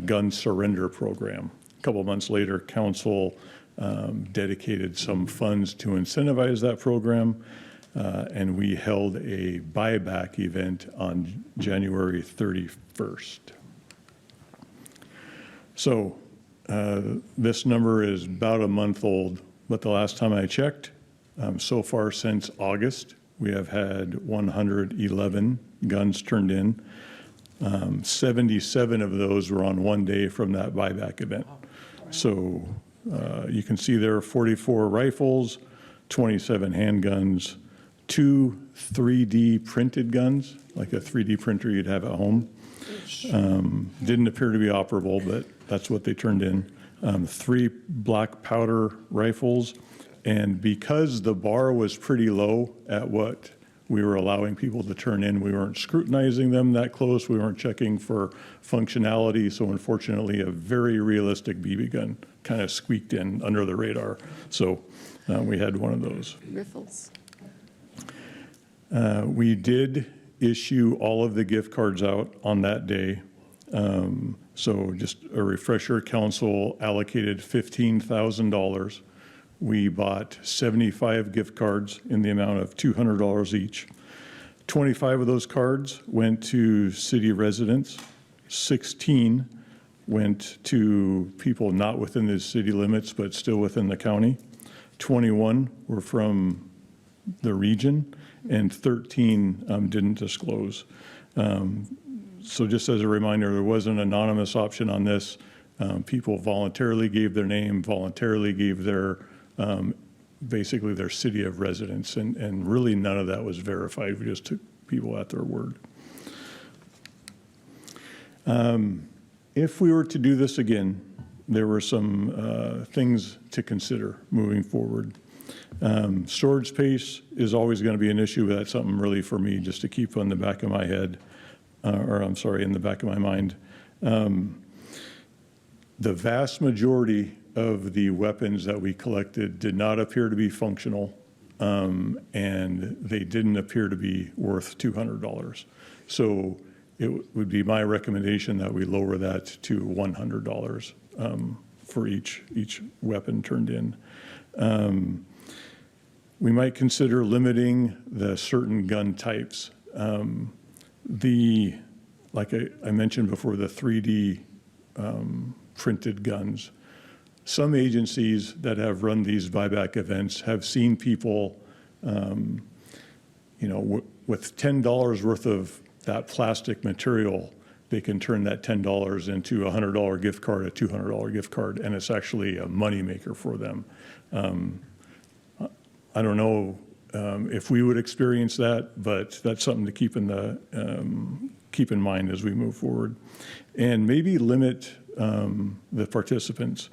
gun surrender program. A couple of months later, council dedicated some funds to incentivize that program, and we held a buyback event on January 31st. So this number is about a month old, but the last time I checked, so far since August, we have had 111 guns turned in. 77 of those were on one day from that buyback event. So you can see there are 44 rifles, 27 handguns, 2 3D printed guns, like a 3D printer you'd have at home. Didn't appear to be operable, but that's what they turned in. 3 black powder rifles. And because the bar was pretty low at what we were allowing people to turn in, we weren't scrutinizing them that close. We weren't checking for functionality. So unfortunately, a very realistic BB gun kind of squeaked in under the radar. So we had one of those. Riffles. We did issue all of the gift cards out on that day. So just a refresher, council allocated $15,000. We bought 75 gift cards in the amount of $200 each. 25 of those cards went to city residents. 16 went to people not within the city limits, but still within the county. 21 were from the region, and 13 didn't disclose. So just as a reminder, there was an anonymous option on this. People voluntarily gave their name, voluntarily gave their, basically their city of residence, and really none of that was verified. We just took people at their word. If we were to do this again, there were some things to consider moving forward. Storage space is always going to be an issue, but that's something really for me just to keep on the back of my head, in the back of my mind. The vast majority of the weapons that we collected did not appear to be functional, and they didn't appear to be worth $200. So it would be my recommendation that we lower that to $100 for each weapon turned in. We might consider limiting the certain gun types. Like I mentioned before, the 3D printed guns. Some agencies that have run these buyback events have seen people, with $10 worth of that plastic material, they can turn that $10 into a $100 gift card, a $200 gift card, and it's actually a moneymaker for them. I don't know if we would experience that, but that's something to keep in mind as we move forward, and maybe limit the participants.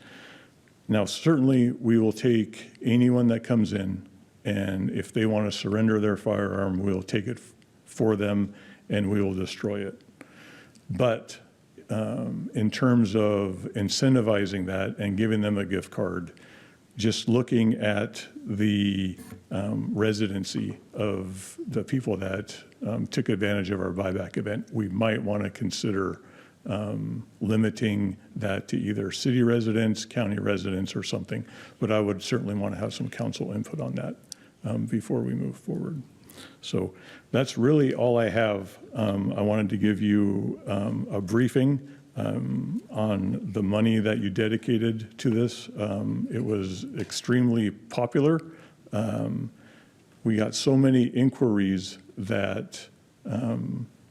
Now, certainly, we will take anyone that comes in, and if they want to surrender their firearm, we'll take it for them, and we will destroy it. But in terms of incentivizing that and giving them a gift card, just looking at the residency of the people that took advantage of our buyback event, we might want to consider limiting that to either city residents, county residents, or something. But I would certainly want to have some council input on that before we move forward. So that's really all I have. I wanted to give you a briefing on the money that you dedicated to this. It was extremely popular. We got so many inquiries that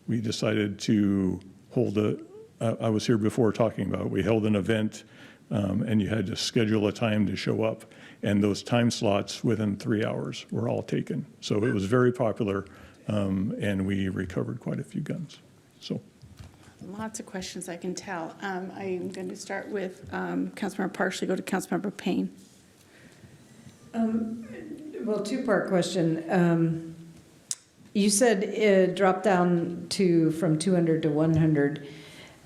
we decided to hold I was here before talking about it. We held an event, and you had to schedule a time to show up, and those time slots within 3 hours were all taken. So it was very popular, and we recovered quite a few guns. So. Lots of questions, I can tell. I'm going to start with Councilmember Parsley, go to Councilmember Payne. Well, two-part question. You said it dropped down from 200 to 100.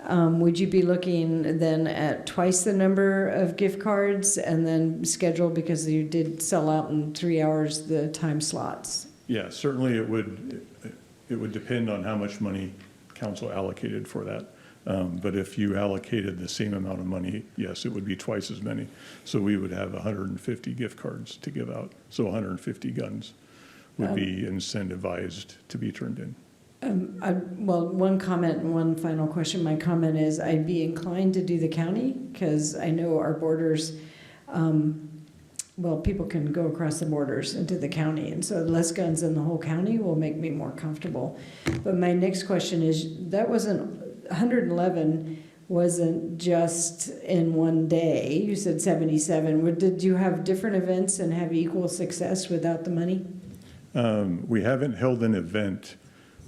Would you be looking then at twice the number of gift cards and then schedule, because you did sell out in 3 hours, the time slots? Yeah, certainly it would depend on how much money council allocated for that. But if you allocated the same amount of money, yes, it would be twice as many. So we would have 150 gift cards to give out. So 150 guns would be incentivized to be turned in. Well, one comment and one final question. My comment is I'd be inclined to do the county, because I know our borders, people can go across the borders into the county, and so less guns in the whole county will make me more comfortable. But my next question is, 111 wasn't just in one day. You said 77. Did you have different events and have equal success without the money? We haven't held an event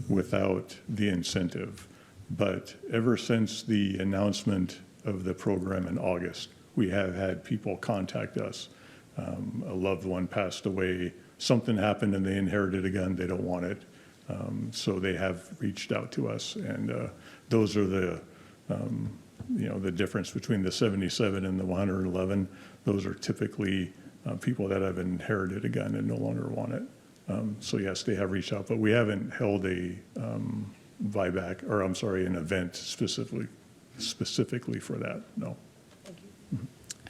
without the incentive, but ever since the announcement of the program in August, we have had people contact us. A loved one passed away, something happened and they inherited a gun, they don't want it. So they have reached out to us, and those are the difference between the 77 and the 111. Those are typically people that have inherited a gun and no longer want it. So yes, they have reached out, but we haven't held a an event specifically for that, no.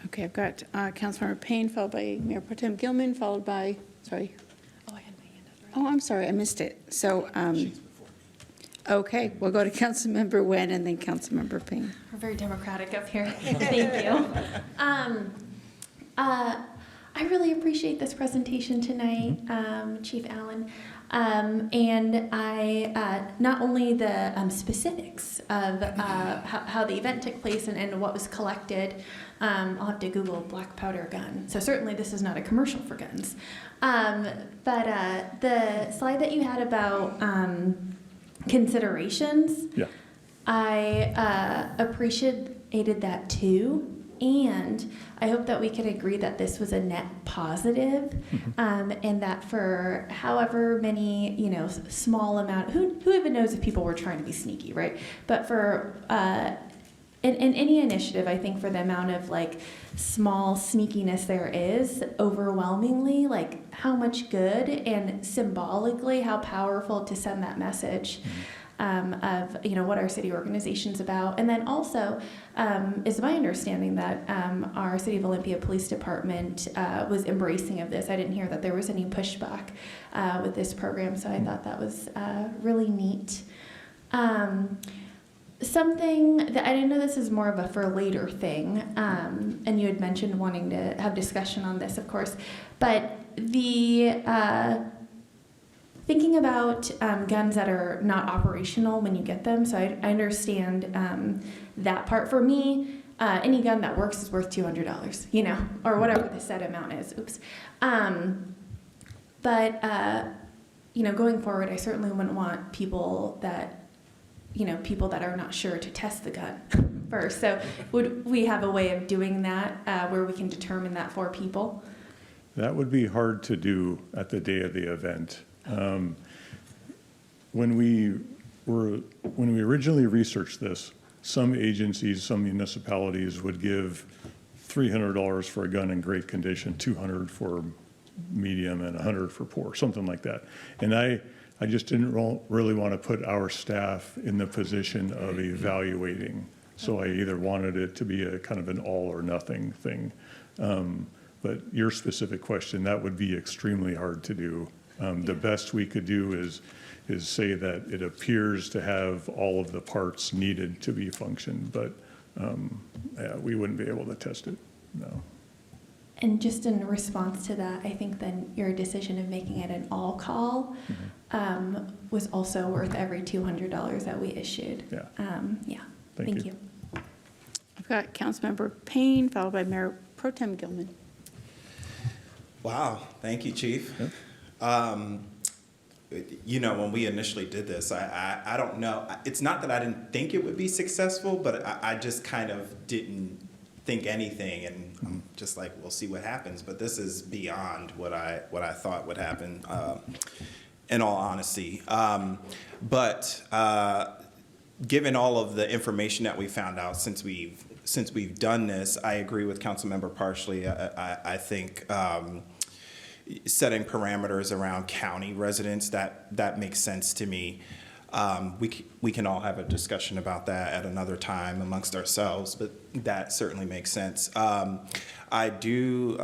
Okay, I've got Councilmember Payne, followed by Mayor Pro Tem Gilman, followed by, sorry. Oh, I had my hand up. Oh, I'm sorry, I missed it. So, okay, we'll go to Councilmember Nguyen and then Councilmember Payne. We're very democratic up here. Thank you. I really appreciate this presentation tonight, Chief Allen. And I, not only the specifics of how the event took place and what was collected. I'll have to Google black powder gun. So certainly this is not a commercial for guns. But the slide that you had about considerations, Yeah. I appreciated that too. And I hope that we can agree that this was a net positive, and that for however many, small amount, who even knows if people were trying to be sneaky, right? But for, in any initiative, I think for the amount of small sneakiness there is, overwhelmingly, how much good and symbolically how powerful to send that message. Of what our city organization is about. And then also is my understanding that our City of Olympia Police Department was embracing of this. I didn't hear that there was any pushback with this program, so I thought that was really neat. Something that I didn't know, this is more of a for later thing, and you had mentioned wanting to have discussion on this, of course, but the thinking about guns that are not operational when you get them. So I understand that part. For me, any gun that works is worth $200, or whatever the set amount is. Oops. But going forward, I certainly wouldn't want people that are not sure to test the gun first. So would we have a way of doing that where we can determine that for people? That would be hard to do at the day of the event. When we originally researched this, some agencies, some municipalities would give $300 for a gun in great condition, $200 for medium, and $100 for poor, something like that. And I just didn't really want to put our staff in the position of evaluating. So I either wanted it to be a kind of an all or nothing thing. But your specific question, that would be extremely hard to do. The best we could do is say that it appears to have all of the parts needed to be functioned, but we wouldn't be able to test it, no. And just in response to that, I think then your decision of making it an all call was also worth every $200 that we issued. Yeah. Thank you. I've got Councilmember Payne, followed by Mayor Pro Tem Gilman. Wow, thank you, Chief. Yep. When we initially did this, I don't know. It's not that I didn't think it would be successful, but I just kind of didn't think anything, and I'm just like, we'll see what happens. But this is beyond what I thought would happen. in all honesty. But given all of the information that we found out since we've done this, I agree with Councilmember Parsley. I think setting parameters around county residents, that makes sense to me. We can all have a discussion about that at another time amongst ourselves, but that certainly makes sense. I do,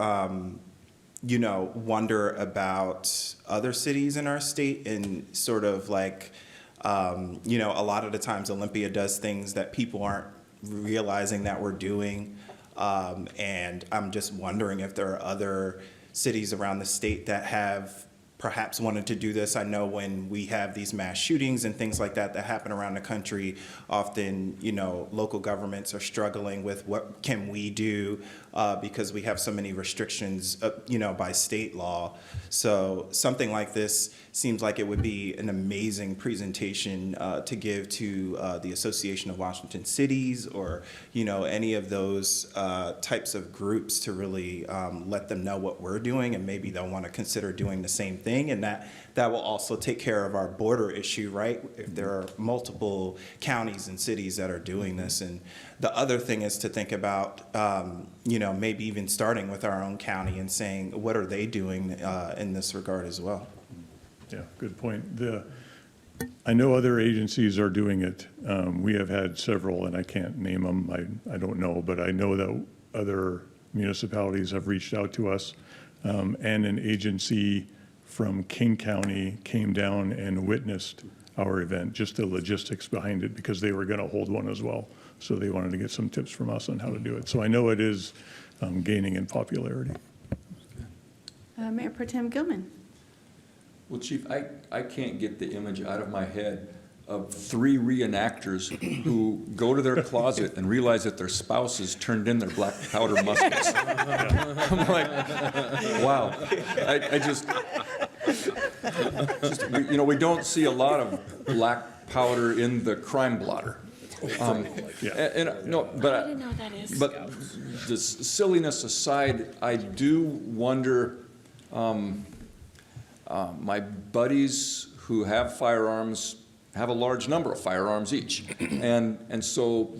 wonder about other cities in our state and sort of like, a lot of the times Olympia does things that people aren't realizing that we're doing. And I'm just wondering if there are other cities around the state that have perhaps wanted to do this. I know when we have these mass shootings and things like that happen around the country, often, local governments are struggling with what can we do because we have so many restrictions, by state law. So something like this seems like it would be an amazing presentation to give to the Association of Washington Cities or, any of those types of groups to really let them know what we're doing, and maybe they'll want to consider doing the same thing. And that will also take care of our border issue, right? If there are multiple counties and cities that are doing this. And the other thing is to think about, maybe even starting with our own county and saying, what are they doing in this regard as well? Yeah, good point. I know other agencies are doing it. We have had several, and I can't name them. I don't know, but I know that other municipalities have reached out to us, and an agency from King County came down and witnessed our event, just the logistics behind it, because they were going to hold one as well. So they wanted to get some tips from us on how to do it. So I know it is gaining in popularity. Mayor Pro Tem Gilman. Well, Chief, I can't get the image out of my head of 3 reenactors who go to their closet and realize that their spouses turned in their black powder muskets. I'm like, wow. I just we don't see a lot of black powder in the crime blotter. No, but I didn't know what that is. But the silliness aside, I do wonder. My buddies who have firearms have a large number of firearms each, and so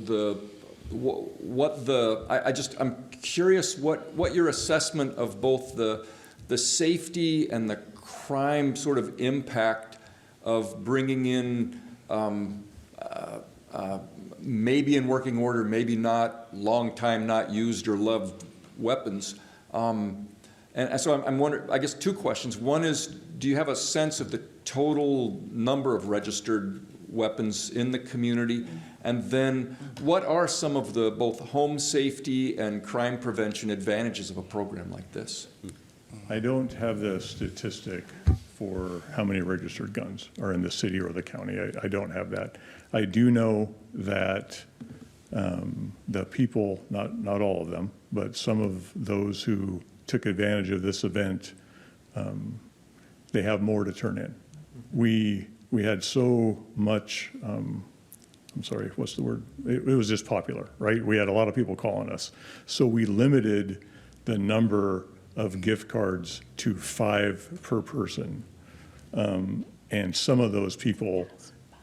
I'm curious what your assessment of both the safety and the crime sort of impact of bringing in maybe in working order, maybe not, long time not used or loved weapons. And so I'm wondering, I guess 2 questions. One is, do you have a sense of the total number of registered weapons in the community? And then what are some of the both home safety and crime prevention advantages of a program like this? I don't have the statistic for how many registered guns are in the city or the county. I don't have that. I do know that the people, not all of them, but some of those who took advantage of this event, they have more to turn in. We had so much, I'm sorry, what's the word? It was just popular, right? We had a lot of people calling us. So we limited the number of gift cards to 5 per person. And some of those people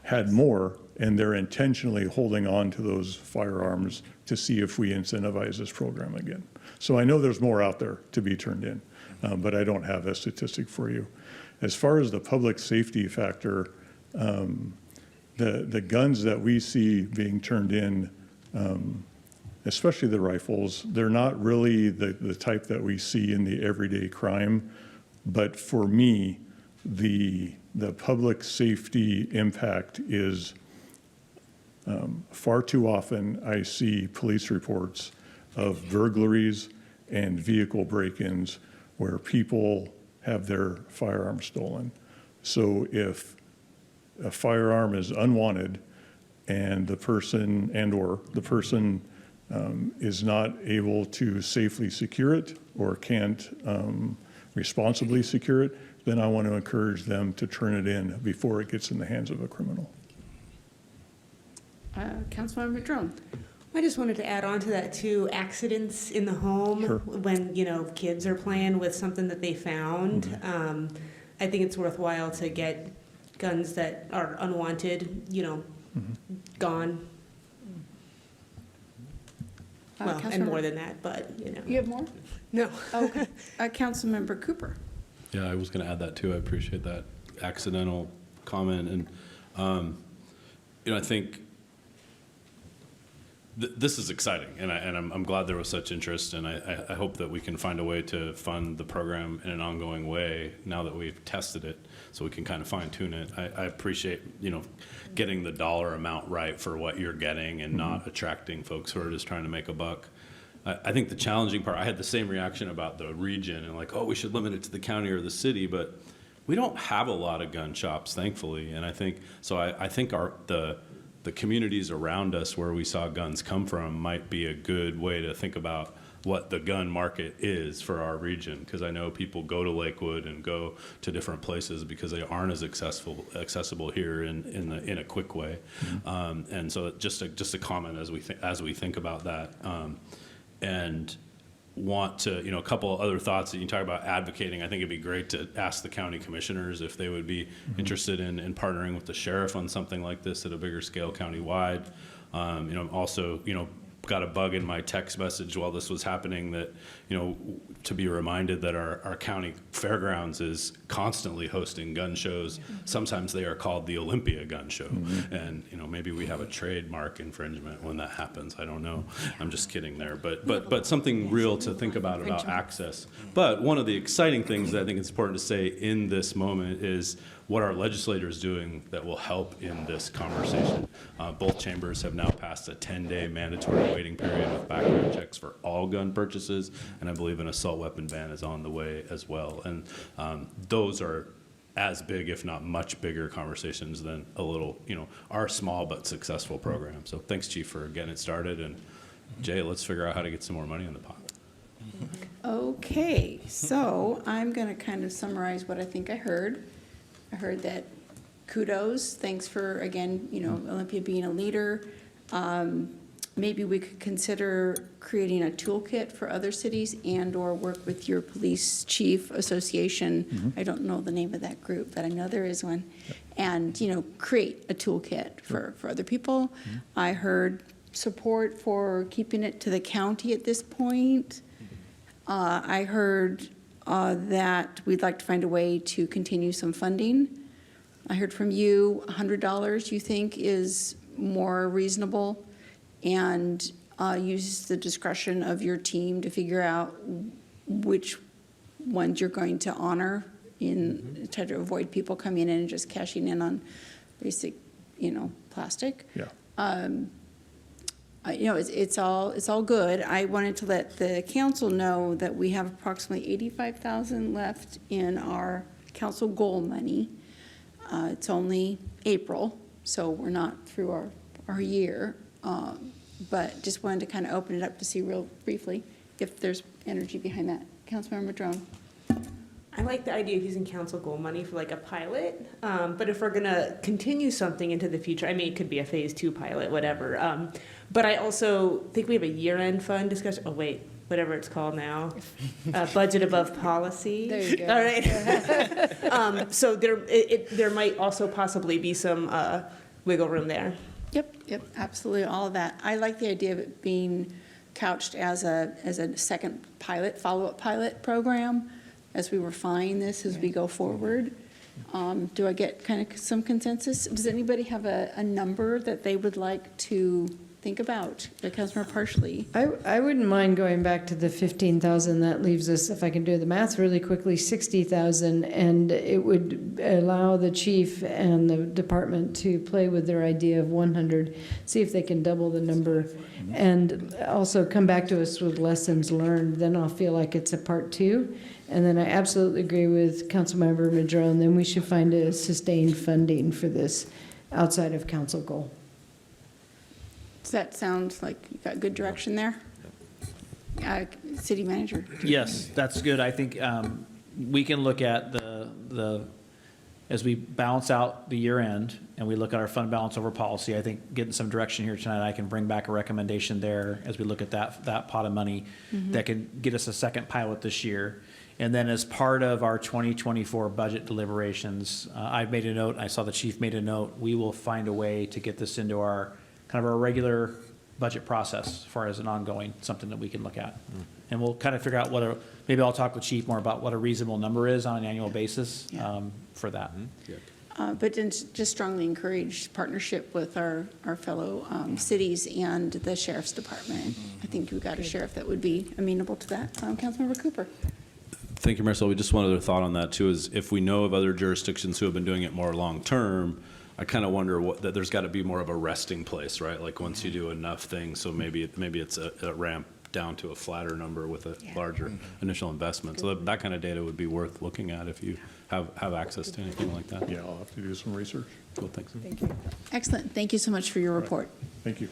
had more, and they're intentionally holding on to those firearms to see if we incentivize this program again. So I know there's more out there to be turned in, but I don't have that statistic for you. As far as the public safety factor, the guns that we see being turned in, especially the rifles, they're not really the type that we see in the everyday crime. But for me, the public safety impact is far too often I see police reports of burglaries and vehicle break-ins where people have their firearms stolen. So if a firearm is unwanted and the person is not able to safely secure it or can't responsibly secure it, then I want to encourage them to turn it in before it gets in the hands of a criminal. Councilmember Drone. I just wanted to add on to that too, accidents in the home. Sure. When, kids are playing with something that they found. I think it's worthwhile to get guns that are unwanted, gone. Well, and Councilmember- more than that, but, You have more? No. Okay. Councilmember Cooper. Yeah, I was going to add that too. I appreciate that accidental comment. And, I think this is exciting, and I'm glad there was such interest, and I hope that we can find a way to fund the program in an ongoing way now that we've tested it, so we can kind of fine tune it. I appreciate, getting the dollar amount right for what you're getting and not attracting folks who are just trying to make a buck. I think the challenging part, I had the same reaction about the region and like, oh, we should limit it to the county or the city, but we don't have a lot of gun shops, thankfully, and I think the communities around us where we saw guns come from might be a good way to think about what the gun market is for our region, because I know people go to Lakewood and go to different places because they aren't as accessible here in a quick way. And so just a comment as we think about that, and want to, a couple of other thoughts that you talk about advocating. I think it'd be great to ask the county commissioners if they would be interested in partnering with the sheriff on something like this at a bigger scale countywide. Also, got a bug in my text message while this was happening that, to be reminded that our county fairgrounds is constantly hosting gun shows. Sometimes they are called the Olympia gun show. And, maybe we have a trademark infringement when that happens. I don't know. I'm just kidding there. But something real to think about access. But one of the exciting things that I think it's important to say in this moment is what our legislator is doing that will help in this conversation. Both chambers have now passed a 10-day mandatory waiting period with background checks for all gun purchases, and I believe an assault weapon ban is on the way as well. And those are as big, if not much bigger conversations than our small but successful program. So thanks, Chief, for getting it started. And Jay, let's figure out how to get some more money in the pot. Okay, so I'm going to kind of summarize what I think I heard. I heard that kudos, thanks for, again, Olympia being a leader. Maybe we could consider creating a toolkit for other cities and/or work with your police chief association. I don't know the name of that group, but I know there is one. And, create a toolkit for other people. I heard support for keeping it to the county at this point. I heard that we'd like to find a way to continue some funding. I heard from you, $100 you think is more reasonable, and use the discretion of your team to figure out which ones you're going to honor in try to avoid people coming in and just cashing in on basic, plastic. Yeah. It's all good. I wanted to let the council know that we have approximately $85,000 left in our council goal money. It's only April, so we're not through our year. But just wanted to kind of open it up to see real briefly if there's energy behind that. Councilmember Drone. I like the idea of using council goal money for like a pilot, but if we're gonna continue something into the future, it could be a phase 2 pilot, whatever. But I also think we have a year-end fund discussion. Oh wait, whatever it's called now, budget above policy. There you go. All right. So there might also possibly be some wiggle room there. Yep, absolutely, all of that. I like the idea of it being couched as a second pilot, follow-up pilot program as we refine this as we go forward. Do I get kind of some consensus? Does anybody have a number that they would like to think about? Councilmember Parsley. I wouldn't mind going back to the 15,000. That leaves us, if I can do the math really quickly, 60,000, and it would allow the chief and the department to play with their idea of 100, see if they can double the number, and also come back to us with lessons learned. Then I'll feel like it's a part 2. And then I absolutely agree with Councilmember Madrone. Then we should find a sustained funding for this outside of council goal. Does that sound like you got good direction there? City manager. Yes, that's good. I think we can look at as we balance out the year end and we look at our fund balance over policy, I think getting some direction here tonight, I can bring back a recommendation there as we look at that pot of money that can get us a second pilot this year. And then as part of our 2024 budget deliberations, I've made a note, I saw the chief made a note, we will find a way to get this into our, kind of our regular budget process as far as an ongoing, something that we can look at. And we'll kind of figure out maybe I'll talk with chief more about what a reasonable number is on an annual basis for that. But then just strongly encourage partnership with our fellow cities and the sheriff's department. I think we've got a sheriff that would be amenable to that. Councilmember Cooper. Thank you, Marcel. We just one other thought on that too is if we know of other jurisdictions who have been doing it more long-term, I kind of wonder that there's got to be more of a resting place, right? Like once you do enough things, so maybe it's a ramp down to a flatter number with a larger initial investment. So that kind of data would be worth looking at if you have access to anything like that. Yeah, I'll have to do some research. Cool, thanks. Thank you. Excellent. Thank you so much for your report. Thank you.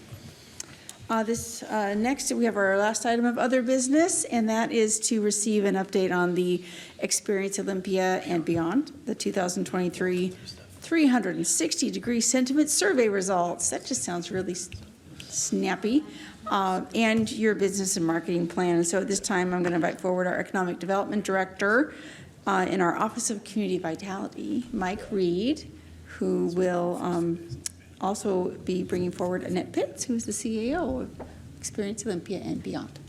Next, we have our last item of other business, and that is to receive an update on the Experience Olympia and Beyond, the 2023 360-degree sentiment survey results. That just sounds really snappy. And your business and marketing plan. So at this time, I'm going to invite forward our Economic Development Director in our Office of Community Vitality, Mike Reed, who will also be bringing forward Annette Pitts, who is the CEO of Experience Olympia and Beyond.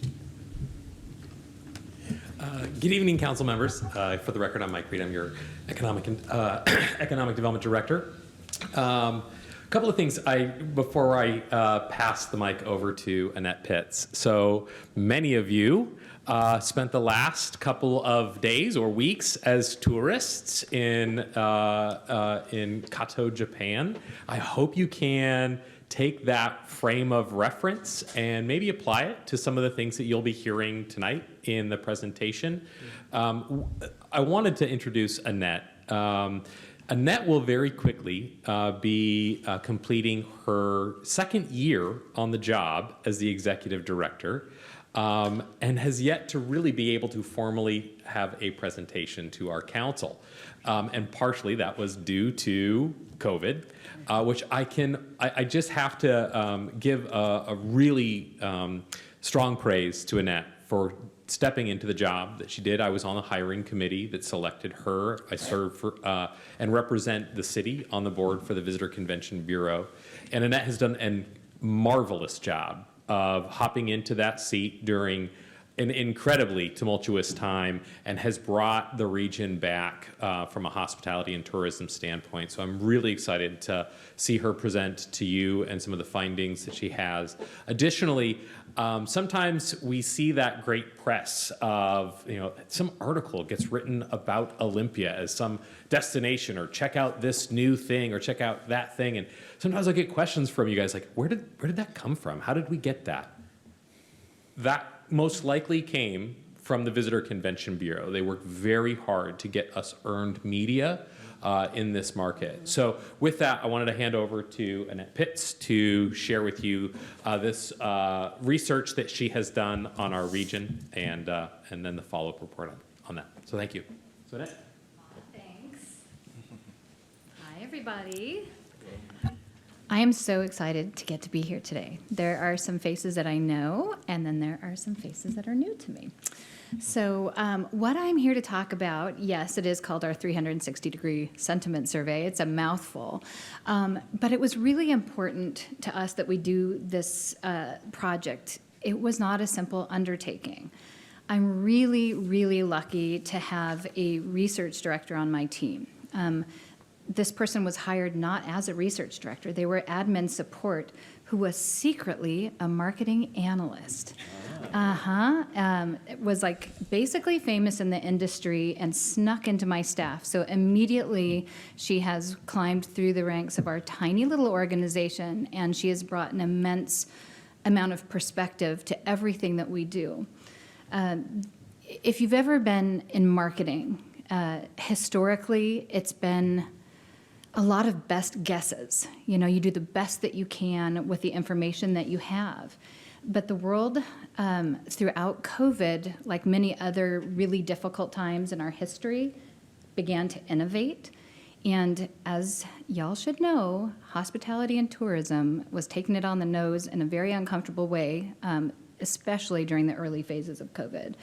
Good evening, council members. For the record, I'm Mike Reed. I'm your Economic Development Director. A couple of things before I pass the mic over to Annette Pitts. So many of you spent the last couple of days or weeks as tourists in Kato, Japan. I hope you can take that frame of reference and maybe apply it to some of the things that you'll be hearing tonight in the presentation. I wanted to introduce Annette. Annette will very quickly be completing her second year on the job as the executive director, and has yet to really be able to formally have a presentation to our council. And partially that was due to COVID, which I just have to give a really strong praise to Annette for stepping into the job that she did. I was on the hiring committee that selected her. I serve for and represent the city on the board for the Visitor Convention Bureau. And Annette has done a marvelous job of hopping into that seat during an incredibly tumultuous time and has brought the region back from a hospitality and tourism standpoint. So I'm really excited to see her present to you and some of the findings that she has. Additionally, sometimes we see that great press of, some article gets written about Olympia as some destination, or check out this new thing, or check out that thing. And sometimes I get questions from you guys like, where did that come from? How did we get that? That most likely came from the Visitor Convention Bureau. They worked very hard to get us earned media in this market. So with that, I wanted to hand over to Annette Pitts to share with you this research that she has done on our region, and then the follow-up report on that. So thank you. So Annette. Thanks. Hi, everybody. I am so excited to get to be here today. There are some faces that I know, and then there are some faces that are new to me. So what I'm here to talk about, yes, it is called our 360-degree sentiment survey. It's a mouthful. But it was really important to us that we do this project. It was not a simple undertaking. I'm really, really lucky to have a research director on my team. This person was hired not as a research director. They were admin support who was secretly a marketing analyst. Was like basically famous in the industry and snuck into my staff. So immediately she has climbed through the ranks of our tiny little organization, and she has brought an immense amount of perspective to everything that we do. If you've ever been in marketing, historically it's been a lot of best guesses. You do the best that you can with the information that you have. But the world, throughout COVID, like many other really difficult times in our history, began to innovate. And as y'all should know, hospitality and tourism was taking it on the nose in a very uncomfortable way especially during the early phases of COVID.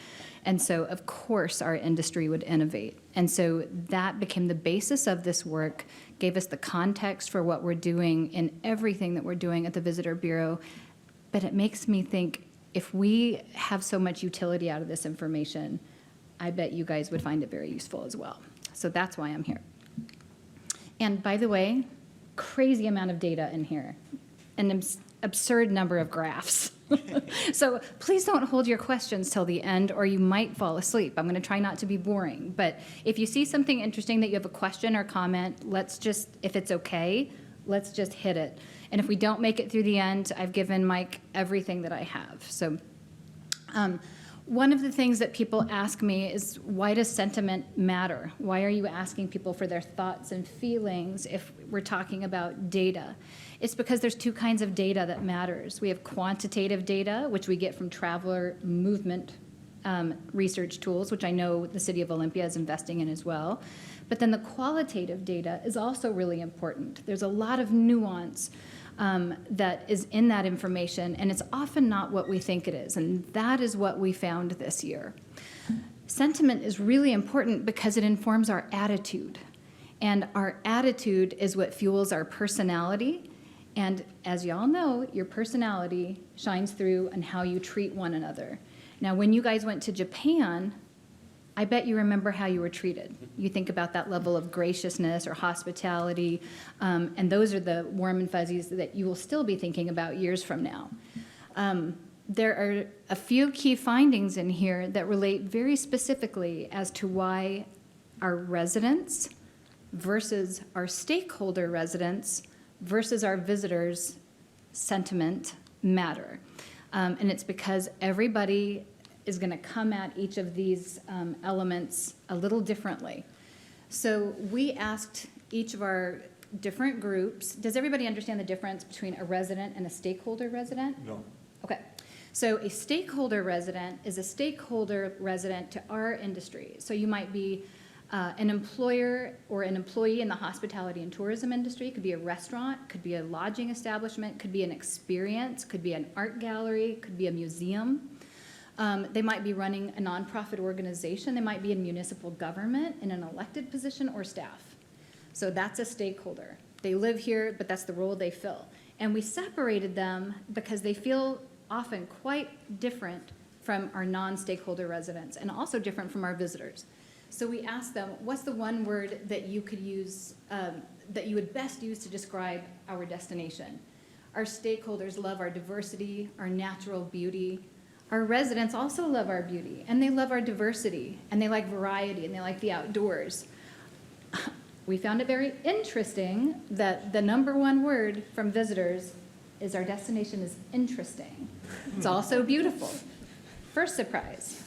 And so, of course, our industry would innovate. And so that became the basis of this work, gave us the context for what we're doing in everything that we're doing at the Visitor Bureau. But it makes me think, if we have so much utility out of this information, I bet you guys would find it very useful as well. So that's why I'm here. And by the way, crazy amount of data in here, an absurd number of graphs. So please don't hold your questions till the end, or you might fall asleep. I'm going to try not to be boring. But if you see something interesting that you have a question or comment, let's just, if it's okay, let's just hit it. And if we don't make it through the end, I've given Mike everything that I have. So one of the things that people ask me is, why does sentiment matter? Why are you asking people for their thoughts and feelings if we're talking about data? It's because there's two kinds of data that matters. We have quantitative data, which we get from traveler movement research tools, which I know the city of Olympia is investing in as well. But then the qualitative data is also really important. There's a lot of nuance that is in that information, and it's often not what we think it is, and that is what we found this year. Sentiment is really important because it informs our attitude, and our attitude is what fuels our personality, and as y'all know, your personality shines through in how you treat one another. Now, when you guys went to Japan, I bet you remember how you were treated. You think about that level of graciousness or hospitality, and those are the warm and fuzzies that you will still be thinking about years from now. There are a few key findings in here that relate very specifically as to why our residents versus our stakeholder residents versus our visitors' sentiment matter. And it's because everybody is going to come at each of these elements a little differently. So we asked each of our different groups, does everybody understand the difference between a resident and a stakeholder resident? No. Okay. So a stakeholder resident is a stakeholder resident to our industry. So you might be an employer or an employee in the hospitality and tourism industry. It could be a restaurant, could be a lodging establishment, could be an experience, could be an art gallery, could be a museum. They might be running a nonprofit organization. They might be in municipal government in an elected position or staff. So that's a stakeholder. They live here, but that's the role they fill. And we separated them because they feel often quite different from our non-stakeholder residents and also different from our visitors. So we asked them, what's the one word that you could use, that you would best use to describe our destination? Our stakeholders love our diversity, our natural beauty. Our residents also love our beauty, and they love our diversity, and they like variety, and they like the outdoors. We found it very interesting that the number one word from visitors is our destination is interesting. It's also beautiful. First surprise.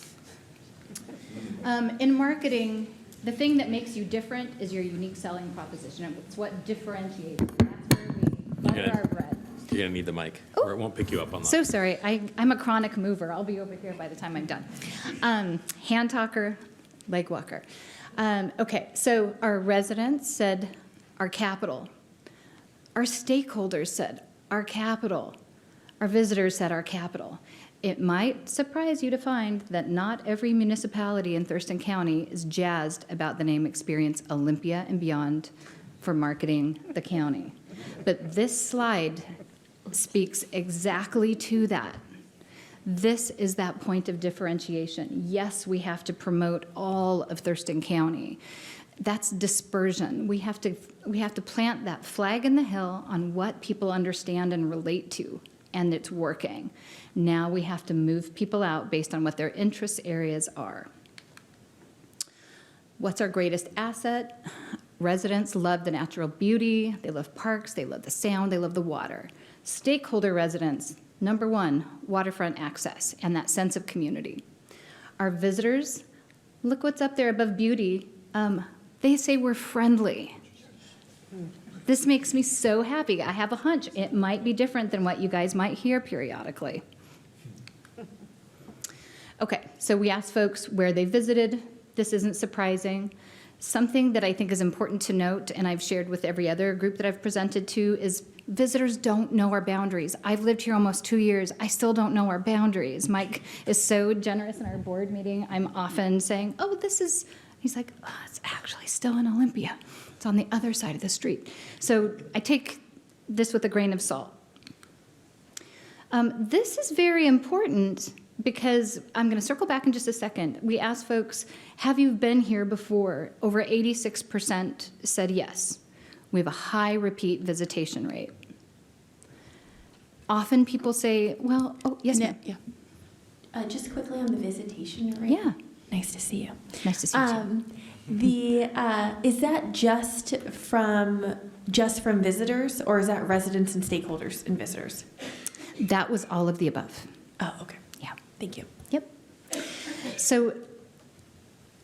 In marketing, the thing that makes you different is your unique selling proposition. It's what differentiates. That's where we butter our bread. You're going to need the mic, or it won't pick you up on that. So sorry. I'm a chronic mover. I'll be over here by the time I'm done. Hand talker, leg walker. Okay, so our residents said our capital. Our stakeholders said our capital. Our visitors said our capital. It might surprise you to find that not every municipality in Thurston County is jazzed about the name Experience Olympia and beyond for marketing the county. But this slide speaks exactly to that. This is that point of differentiation. Yes, we have to promote all of Thurston County. That's dispersion. We have to plant that flag in the hill on what people understand and relate to, and it's working. Now we have to move people out based on what their interest areas are. What's our greatest asset? Residents love the natural beauty, they love parks, they love the sound, they love the water. Stakeholder residents, number one, waterfront access and that sense of community. Our visitors, look what's up there above beauty. They say we're friendly. This makes me so happy. I have a hunch it might be different than what you guys might hear periodically. Okay, so we asked folks where they visited. This isn't surprising. Something that I think is important to note, and I've shared with every other group that I've presented to, is Visitors don't know our boundaries. I've lived here almost 2 years. I still don't know our boundaries. Mike is so generous in our board meeting. I'm often saying, oh, this is, he's like, oh, it's actually still in Olympia. It's on the other side of the street. So I take this with a grain of salt. This is very important because I'm going to circle back in just a second. We asked folks, have you been here before? Over 86% said yes. We have a high repeat visitation rate. Often people say, well, oh, yes, ma'am. Yeah. Just quickly on the visitation rate. Yeah. Nice to see you. Nice to see you. Is that just from visitors, or is that residents and stakeholders and visitors? That was all of the above. Oh, okay. Yeah. Thank you. Yep. So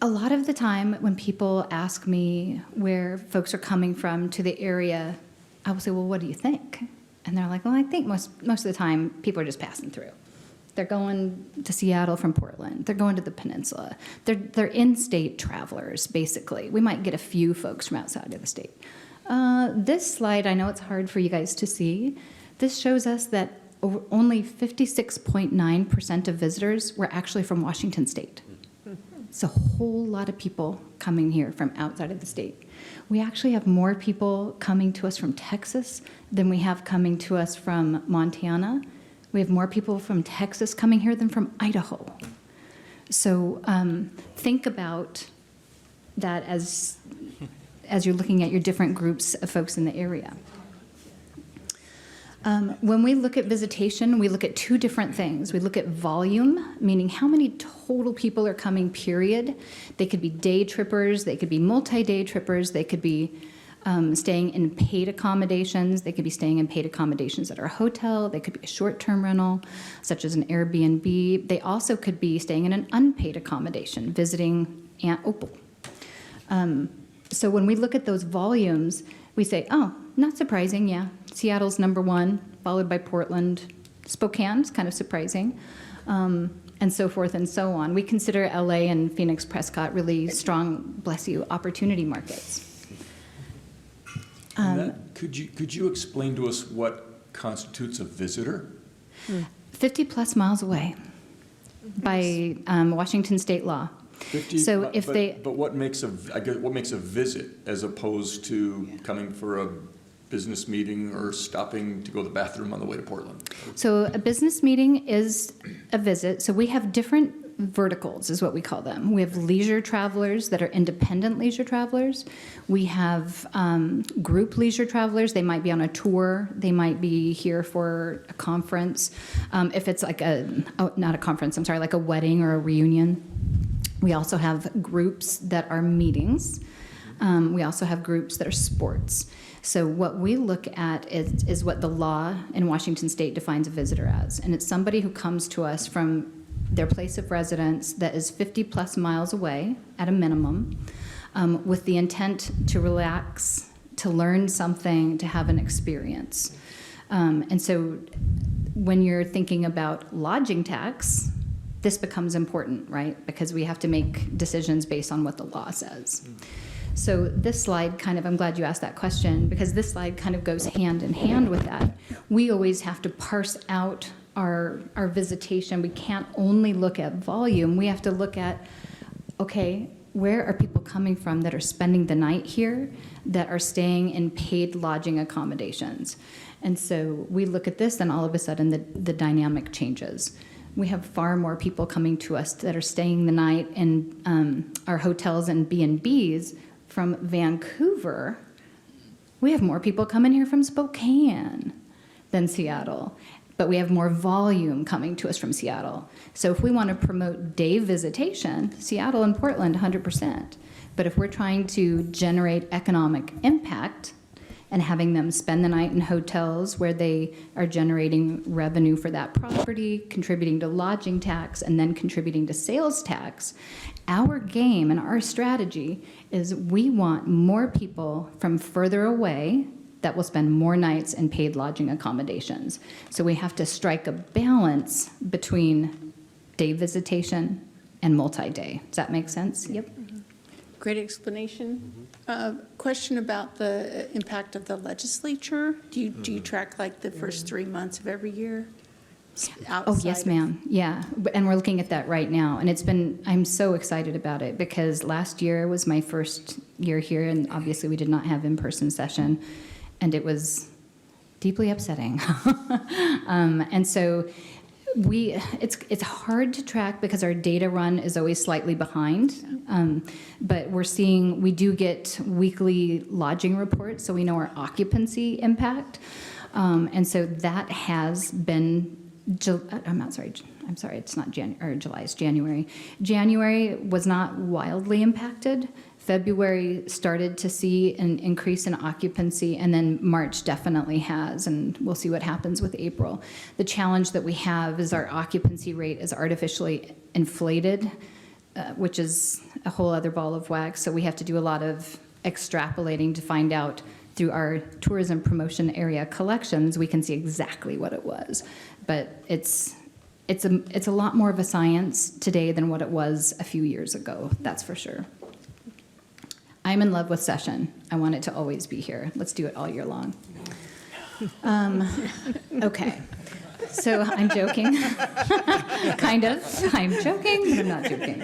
a lot of the time when people ask me where folks are coming from to the area, I will say, well, what do you think? And they're like, well, I think most of the time people are just passing through. They're going to Seattle from Portland. They're going to the peninsula. They're in-state travelers, basically. We might get a few folks from outside of the state. This slide, I know it's hard for you guys to see. This shows us that only 56.9% of visitors were actually from Washington State. It's a whole lot of people coming here from outside of the state. We actually have more people coming to us from Texas than we have coming to us from Montana. We have more people from Texas coming here than from Idaho. So think about that as you're looking at your different groups of folks in the area. When we look at visitation, we look at two different things. We look at volume, meaning how many total people are coming, period. They could be day trippers, they could be multi-day trippers, they could be staying in paid accommodations, they could be staying in paid accommodations at our hotel, they could be a short-term rental, such as an Airbnb. They also could be staying in an unpaid accommodation, visiting Aunt Opal. So when we look at those volumes, we say, oh, not surprising, yeah. Seattle's number one, followed by Portland. Spokane's kind of surprising, and so forth and so on. We consider LA and Phoenix Prescott really strong, bless you, opportunity markets. Could you explain to us what constitutes a visitor? 50 plus miles away by Washington state law. 50, so if but what makes a visit as opposed to coming for a business meeting or stopping to go to the bathroom on the way to Portland? So a business meeting is a visit. So we have different verticals, is what we call them. We have leisure travelers that are independent leisure travelers. We have group leisure travelers. They might be on a tour. They might be here for a conference. If it's like not a conference, I'm sorry, like a wedding or a reunion. We also have groups that are meetings. We also have groups that are sports. So what we look at is what the law in Washington State defines a visitor as. And it's somebody who comes to us from their place of residence that is 50 plus miles away at a minimum, with the intent to relax, to learn something, to have an experience. And so when you're thinking about lodging tax, this becomes important, right? Because we have to make decisions based on what the law says. So this slide kind of, I'm glad you asked that question, because this slide kind of goes hand in hand with that. We always have to parse out our visitation. We can't only look at volume. We have to look at, okay, where are people coming from that are spending the night here, that are staying in paid lodging accommodations? And so we look at this, and all of a sudden the dynamic changes. We have far more people coming to us that are staying the night in our hotels and B&Bs from Vancouver. We have more people coming here from Spokane than Seattle, but we have more volume coming to us from Seattle. So if we want to promote day visitation, Seattle and Portland, 100%. But if we're trying to generate economic impact and having them spend the night in hotels where they are generating revenue for that property, contributing to lodging tax, and then contributing to sales tax, our game and our strategy is we want more people from further away that will spend more nights in paid lodging accommodations. So we have to strike a balance between day visitation and multi-day. Does that make sense? Yep. Great explanation. Question about the impact of the legislature. Do you track like the first 3 months of every year? Oh, yes, ma'am. Yeah. And we're looking at that right now. And I'm so excited about it because last year was my first year here, and obviously we did not have in-person session, and it was deeply upsetting. And so it's hard to track because our data run is always slightly behind. But we do get weekly lodging reports, so we know our occupancy impact. And so that has been, I'm sorry, it's not July, it's January. January was not wildly impacted. February started to see an increase in occupancy, and then March definitely has, and we'll see what happens with April. The challenge that we have is our occupancy rate is artificially inflated, which is a whole other ball of wax, so we have to do a lot of extrapolating to find out through our tourism promotion area collections, we can see exactly what it was. But it's a lot more of a science today than what it was a few years ago, that's for sure. I'm in love with session. I want it to always be here. Let's do it all year long. Okay, so I'm joking. Kind of. I'm joking, but I'm not joking.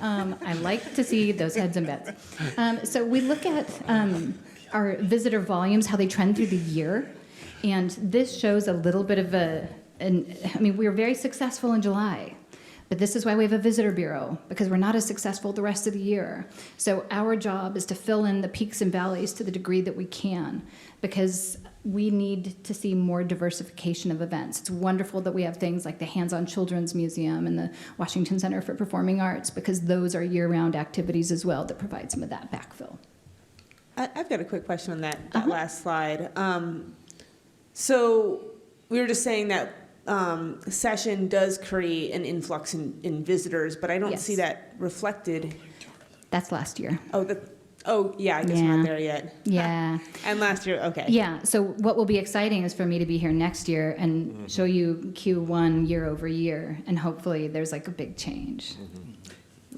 I like to see those heads and beds. So we look at our visitor volumes, how they trend through the year, and this shows a little bit of we were very successful in July. But this is why we have a visitor bureau, because we're not as successful the rest of the year. So our job is to fill in the peaks and valleys to the degree that we can, because we need to see more diversification of events. It's wonderful that we have things like the Hands-On Children's Museum and the Washington Center for Performing Arts, because those are year-round activities as well that provide some of that backfill. I've got a quick question on that last slide. So we were just saying that session does create an influx in visitors, but I don't see that reflected. That's last year. Yeah, I guess we're not there yet. Yeah. And last year, okay. Yeah, so what will be exciting is for me to be here next year and show you Q1 year over year, and hopefully there's like a big change.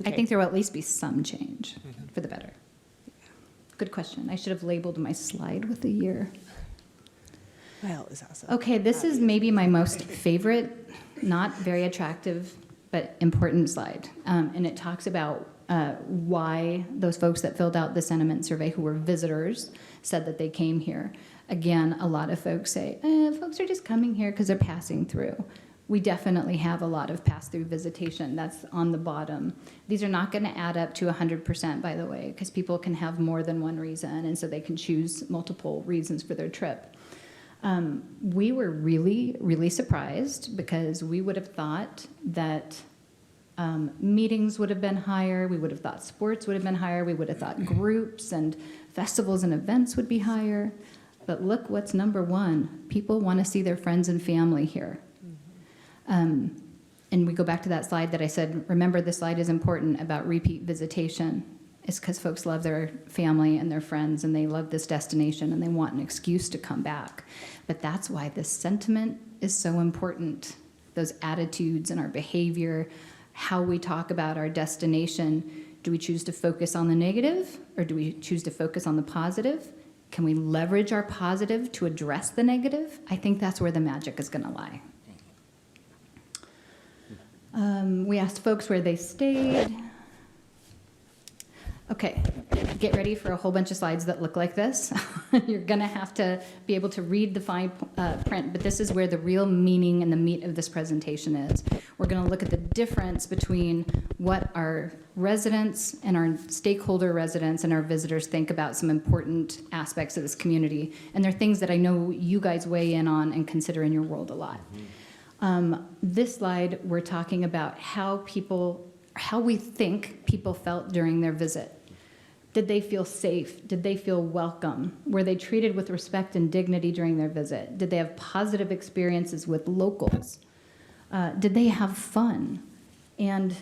I think there will at least be some change for the better. Good question. I should have labeled my slide with the year. Well, it's awesome. Okay, this is maybe my most favorite, not very attractive, but important slide. And it talks about why those folks that filled out the sentiment survey who were visitors said that they came here. Again, a lot of folks say, folks are just coming here because they're passing through. We definitely have a lot of pass-through visitation. That's on the bottom. These are not going to add up to 100%, by the way, because people can have more than one reason, and so they can choose multiple reasons for their trip. We were really, really surprised because we would have thought that meetings would have been higher, we would have thought sports would have been higher, we would have thought groups and festivals and events would be higher. But look what's number one. People want to see their friends and family here. And we go back to that slide that I said, remember this slide is important about repeat visitation. It's because folks love their family and their friends, and they love this destination, and they want an excuse to come back. But that's why this sentiment is so important. Those attitudes and our behavior, how we talk about our destination. Do we choose to focus on the negative, or do we choose to focus on the positive? Can we leverage our positive to address the negative? I think that's where the magic is going to lie. We asked folks where they stayed. Okay, get ready for a whole bunch of slides that look like this. You're going to have to be able to read the fine print, but this is where the real meaning and the meat of this presentation is. We're going to look at the difference between what our residents and our stakeholder residents and our visitors think about some important aspects of this community. And they're things that I know you guys weigh in on and consider in your world a lot. This slide, we're talking about how we think people felt during their visit. Did they feel safe? Did they feel welcome? Were they treated with respect and dignity during their visit? Did they have positive experiences with locals? Did they have fun? And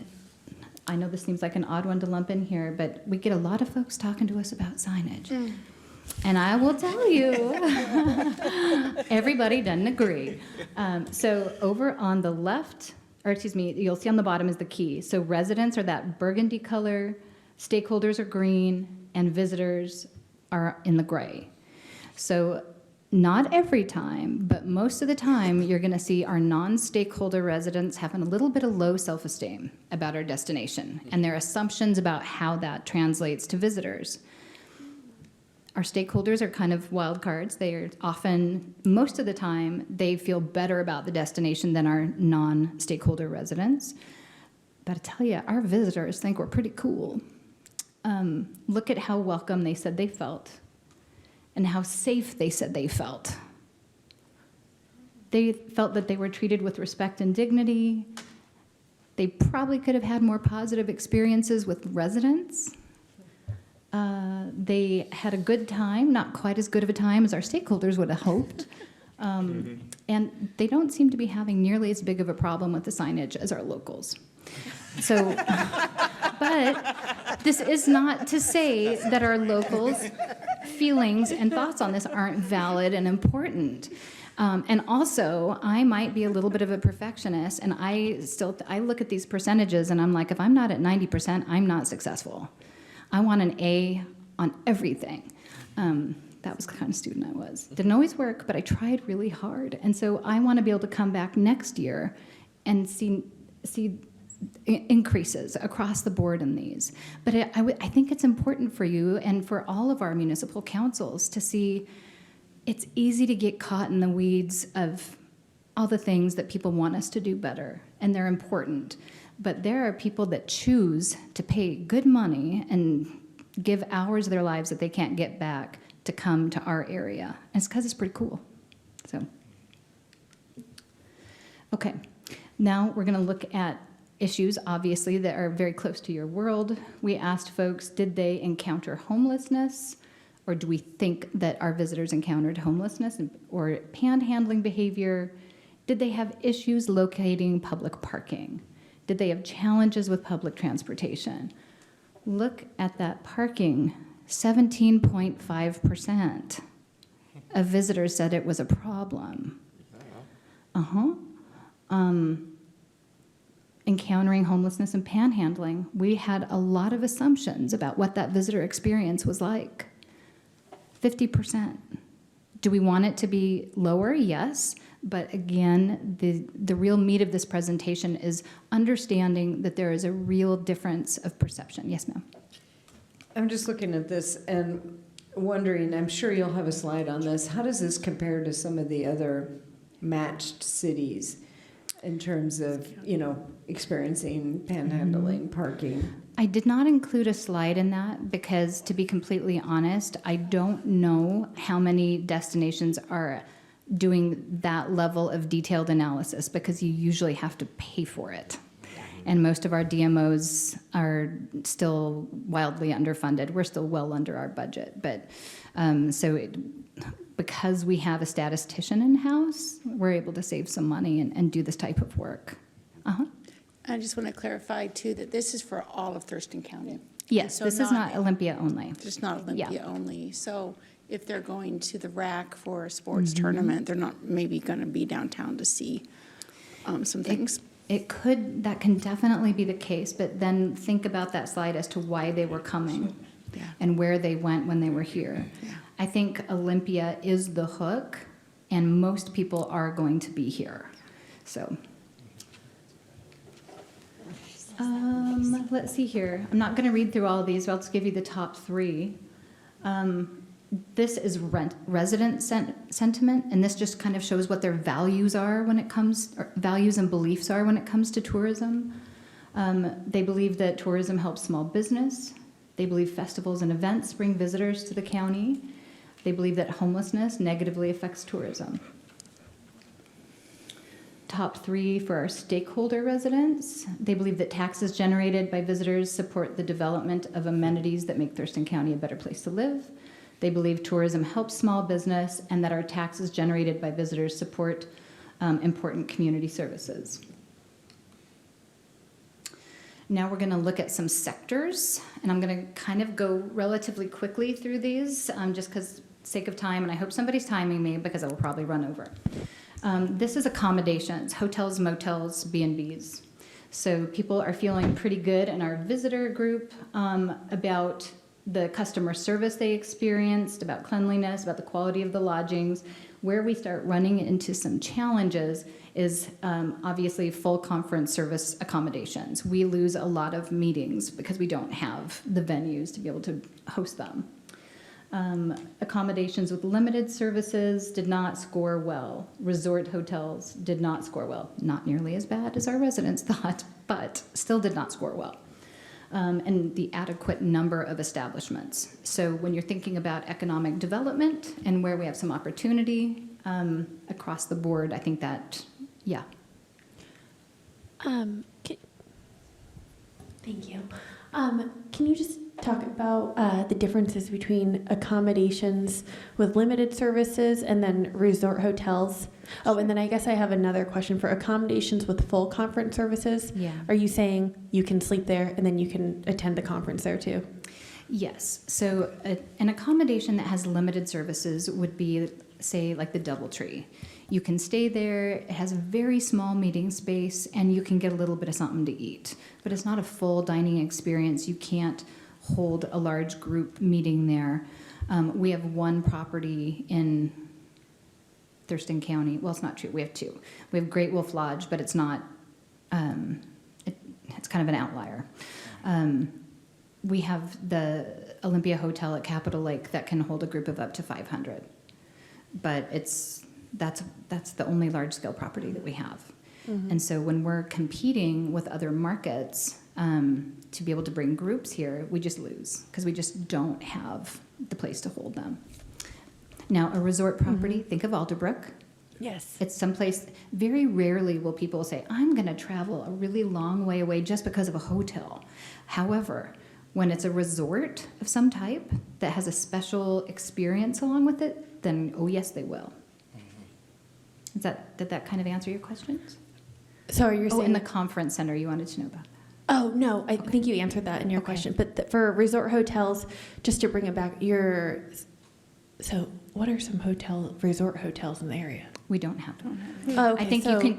I know this seems like an odd one to lump in here, but we get a lot of folks talking to us about signage. And I will tell you, everybody doesn't agree. So over on the left, or excuse me, you'll see on the bottom is the key. So residents are that burgundy color, Stakeholders are green, and visitors are in the gray. So not every time, but most of the time, you're going to see our non-stakeholder residents having a little bit of low self-esteem about our destination and their assumptions about how that translates to visitors. Our stakeholders are kind of wild cards. They are often, most of the time, they feel better about the destination than our non-stakeholder residents. But I tell you, our visitors think we're pretty cool. Look at how welcome they said they felt and how safe they said they felt. They felt that they were treated with respect and dignity. They probably could have had more positive experiences with residents. They had a good time, not quite as good of a time as our stakeholders would have hoped. And they don't seem to be having nearly as big of a problem with the signage as our locals. So, but this is not to say that our locals' feelings and thoughts on this aren't valid and important. And also, I might be a little bit of a perfectionist, and I look at these percentages and I'm like, if I'm not at 90%, I'm not successful. I want an A on everything. That was the kind of student I was. Didn't always work, but I tried really hard. And so I want to be able to come back next year and see increases across the board in these. But I think it's important for you and for all of our municipal councils to see it's easy to get caught in the weeds of all the things that people want us to do better, and they're important. But there are people that choose to pay good money and give hours of their lives that they can't get back to come to our area. And it's because it's pretty cool. So, okay. Now we're going to look at issues, obviously, that are very close to your world. We asked folks, did they encounter homelessness? Or do we think that our visitors encountered homelessness or panhandling behavior? Did they have issues locating public parking? Did they have challenges with public transportation? Look at that parking. 17.5% of visitors said it was a problem. Encountering homelessness and panhandling, we had a lot of assumptions about what that visitor experience was like. 50%. Do we want it to be lower? Yes. But again, the real meat of this presentation is understanding that there is a real difference of perception. Yes, ma'am. I'm just looking at this and wondering, I'm sure you'll have a slide on this. How does this compare to some of the other matched cities in terms of, experiencing panhandling, parking? I did not include a slide in that because, to be completely honest, I don't know how many destinations are doing that level of detailed analysis because you usually have to pay for it. And most of our DMOs are still wildly underfunded. We're still well under our budget. But because we have a statistician in-house, we're able to save some money and do this type of work. I just want to clarify, too, that this is for all of Thurston County. Yes, So this is not Olympia only. Just not Olympia Yeah. only. So if they're going to the RAC for a sports tournament, they're not maybe going to be downtown to see some things. That can definitely be the case, but then think about that slide as to why they were coming and where they went when they were here. Yeah. I think Olympia is the hook, and most people are going to be here. So, let's see here. I'm not going to read through all of these, but I'll just give you the top three. This is resident sentiment, and this just kind of shows what their values are when it comes, or values and beliefs are when it comes to tourism. They believe that tourism helps small business. They believe festivals and events bring visitors to the county. They believe that homelessness negatively affects tourism. Top three for our stakeholder residents. They believe that taxes generated by visitors support the development of amenities that make Thurston County a better place to live. They believe tourism helps small business and that our taxes generated by visitors support important community services. Now we're going to look at some sectors, and I'm going to kind of go relatively quickly through these just because sake of time, and I hope somebody's timing me because I will probably run over. This is accommodations, hotels, motels, B&Bs. So people are feeling pretty good in our visitor group about the customer service they experienced, about cleanliness, about the quality of the lodgings. Where we start running into some challenges is obviously full conference service accommodations. We lose a lot of meetings because we don't have the venues to be able to host them. Accommodations with limited services did not score well. Resort hotels did not score well. Not nearly as bad as our residents thought, but still did not score well. And the adequate number of establishments. So when you're thinking about economic development and where we have some opportunity across the board, I think that, yeah. Thank you. Can you just talk about the differences between accommodations with limited services and then resort hotels? Oh, and then I guess I have another question for accommodations with full conference services. Yeah. Are you saying you can sleep there and then you can attend the conference there too? Yes. So an accommodation that has limited services would be, say, like the DoubleTree. You can stay there, it has a very small meeting space, and you can get a little bit of something to eat. But it's not a full dining experience. You can't hold a large group meeting there. We have one property in Thurston County. Well, it's not true. We have two. We have Great Wolf Lodge, but it's not, it's kind of an outlier. We have the Olympia Hotel at Capitol Lake that can hold a group of up to 500. But that's the only large-scale property that we have. Mm-hmm. And so when we're competing with other markets to be able to bring groups here, we just lose because we just don't have the place to hold them. Now, a resort property, think of Alderbrook. Yes. It's someplace, very rarely will people say, I'm going to travel a really long way away just because of a hotel. However, when it's a resort of some type that has a special experience along with it, then, oh yes, they will. Did that kind of answer your questions? So you're saying in the conference center, you wanted to know about that. Oh, no, I think you answered that in your question. But for resort hotels, just to bring it back, so what are some resort hotels in the area? We don't have one. Oh, okay, I think you can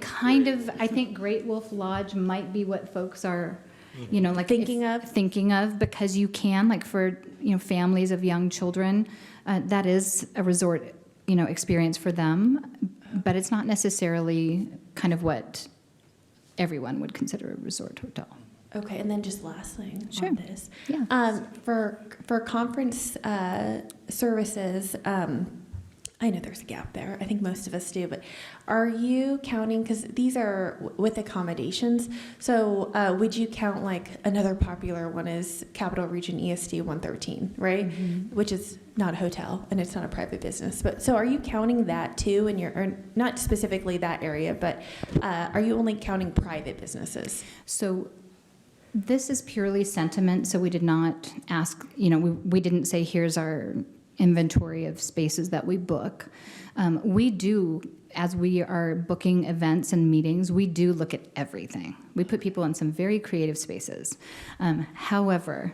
I think Great Wolf Lodge might be what folks are, like thinking of, because you can, like for, families of young children, that is a resort, experience for them, but it's not necessarily kind of what everyone would consider a resort hotel. Okay, and then just last thing Sure. on this. Yeah. For conference services, I know there's a gap there. I think most of us do, but are you counting, because these are with accommodations, so would you count, like, another popular one is Capital Region ESD 113, right? Mm-hmm. Which is not a hotel and it's not a private business. But so are you counting that too in or not specifically that area, but are you only counting private businesses? So this is purely sentiment, so we did not ask, we didn't say here's our inventory of spaces that we book. We do, as we are booking events and meetings, we do look at everything. We put people in some very creative spaces. However,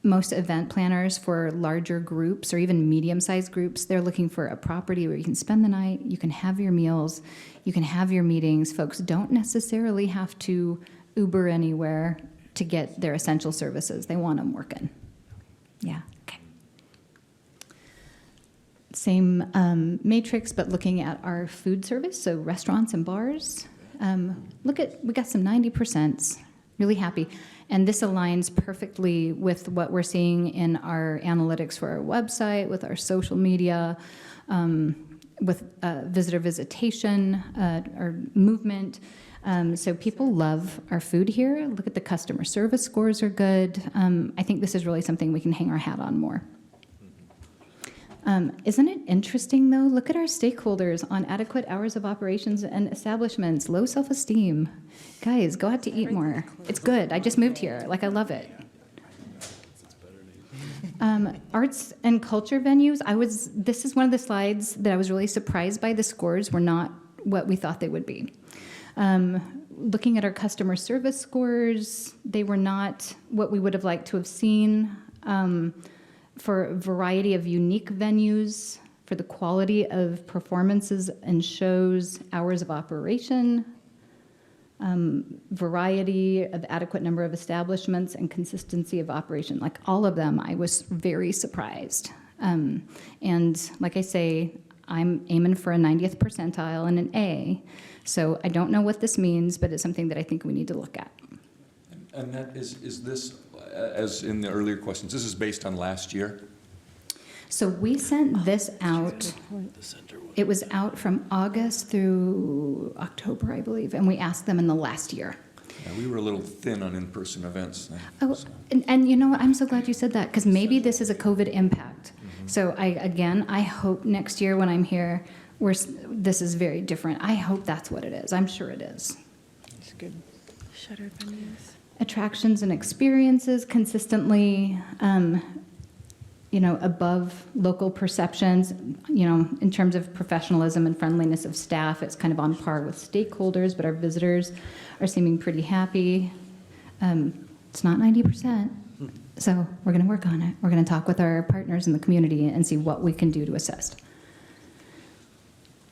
most event planners for larger groups or even medium-sized groups, they're looking for a property where you can spend the night, you can have your meals, you can have your meetings. Folks don't necessarily have to Uber anywhere to get their essential services. They want them working. Yeah, okay. Same matrix, but looking at our food service, so restaurants and bars. We got some 90%, really happy. And this aligns perfectly with what we're seeing in our analytics for our website, with our social media, with visitor visitation, our movement. So people love our food here. Look at the customer service scores are good. I think this is really something we can hang our hat on more. Isn't it interesting, though? Look at our stakeholders on adequate hours of operations and establishments, low self-esteem. Guys, go out to eat more. It's good. I just moved here. I love it. Arts and culture venues, this is one of the slides that I was really surprised by. The scores were not what we thought they would be. Looking at our customer service scores, they were not what we would have liked to have seen. For a variety of unique venues, for the quality of performances and shows, hours of operation, variety of adequate number of establishments, and consistency of operation. Like all of them, I was very surprised. And like I say, I'm aiming for a 90th percentile and an A. So I don't know what this means, but it's something that I think we need to look at. And that is this, as in the earlier questions, this is based on last year? So we sent this out. It was out from August through October, I believe, and we asked them in the last year. Yeah, we were a little thin on in-person events then. Oh, so. and you know what? I'm so glad you said that, because maybe this is a COVID impact. So I hope next year when I'm here, this is very different. I hope that's what it is. I'm sure it is. It's good. Shuttered venues. Attractions and experiences consistently, above local perceptions, in terms of professionalism and friendliness of staff, it's kind of on par with stakeholders, but our visitors are seeming pretty happy. It's not 90%, so we're going to work on it. We're going to talk with our partners in the community and see what we can do to assist.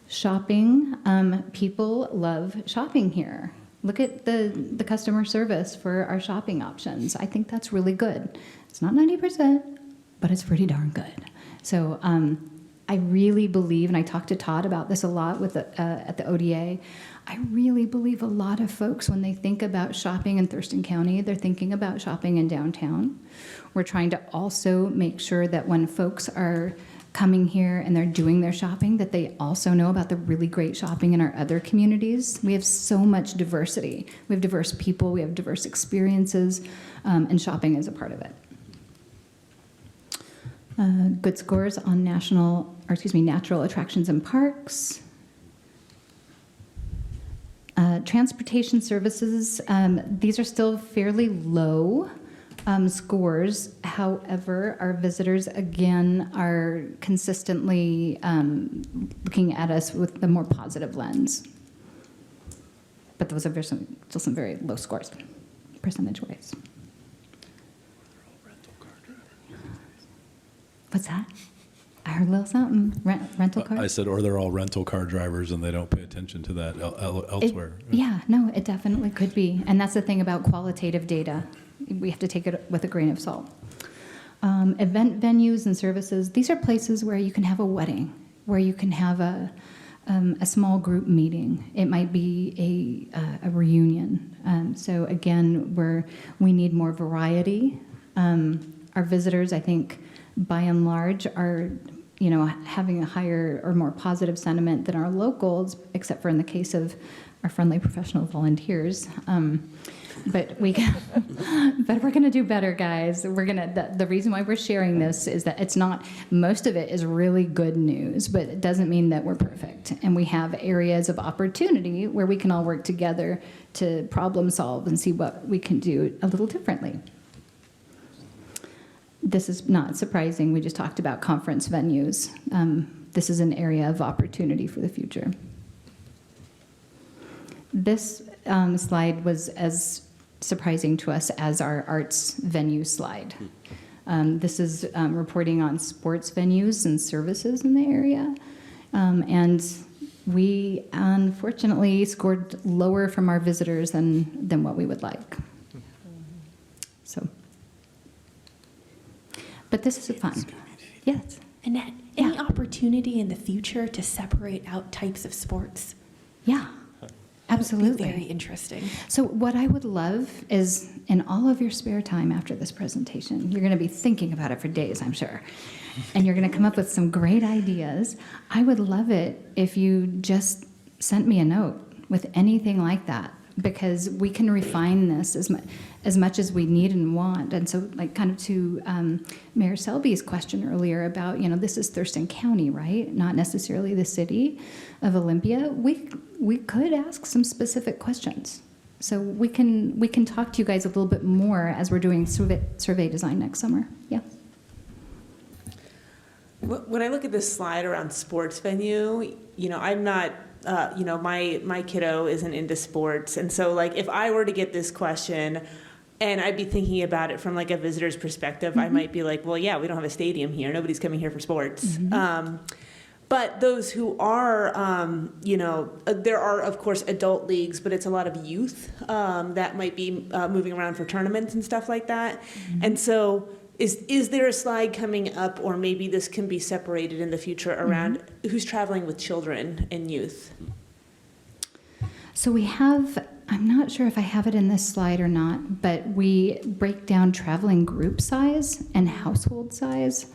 Shopping, people love shopping here. Look at the customer service for our shopping options. I think that's really good. It's not 90%, but it's pretty darn good. So I really believe, and I talked to Todd about this a lot with at the ODA, I really believe a lot of folks, when they think about shopping in Thurston County, they're thinking about shopping in downtown. We're trying to also make sure that when folks are coming here and they're doing their shopping, that they also know about the really great shopping in our other communities. We have so much diversity. We have diverse people, we have diverse experiences, and shopping is a part of it. Good scores on natural attractions and parks. Transportation services, these are still fairly low scores. However, our visitors, again, are consistently looking at us with the more positive lens. But those are still some very low scores, percentage-wise. What's that? I heard a little something. Rental car? I said, or they're all rental car drivers and they don't pay attention to that elsewhere. It definitely could be. And that's the thing about qualitative data. We have to take it with a grain of salt. Event venues and services, these are places where you can have a wedding, where you can have a small group meeting. It might be a reunion. So again, we need more variety. Our visitors, I think, by and large, are having a higher or more positive sentiment than our locals, except for in the case of our friendly professional volunteers. But we're going to do better, guys. The reason why we're sharing this is that it's not, most of it is really good news, but it doesn't mean that we're perfect. And we have areas of opportunity where we can all work together to problem solve and see what we can do a little differently. This is not surprising. We just talked about conference venues. This is an area of opportunity for the future. This slide was as surprising to us as our arts venue slide. This is reporting on sports venues and services in the area. And we unfortunately scored lower from our visitors than what we would like. So. But this is fun. Yes. Annette, any opportunity in the future to separate out types of sports? Yeah, absolutely. That would be very interesting. So what I would love is, in all of your spare time after this presentation, you're going to be thinking about it for days, I'm sure, and you're going to come up with some great ideas. I would love it if you just sent me a note with anything like that, because we can refine this as much as we need and want. And so, like, kind of to Mayor Selby's question earlier about, this is Thurston County, right? Not necessarily the city of Olympia. We could ask some specific questions. So we can talk to you guys a little bit more as we're doing survey design next summer. Yeah. When I look at this slide around sports venue, I'm not, my kiddo isn't into sports. And so, like, if I were to get this question and I'd be thinking about it from, like, a visitor's perspective, I might be like, well, yeah, we don't have a stadium here. Nobody's coming here for sports. But those who are, there are, of course, adult leagues, but it's a lot of youth that might be moving around for tournaments and stuff like that. And so is there a slide coming up, or maybe this can be separated in the future around who's traveling with children and youth? So we have, I'm not sure if I have it in this slide or not, but we break down traveling group size and household size.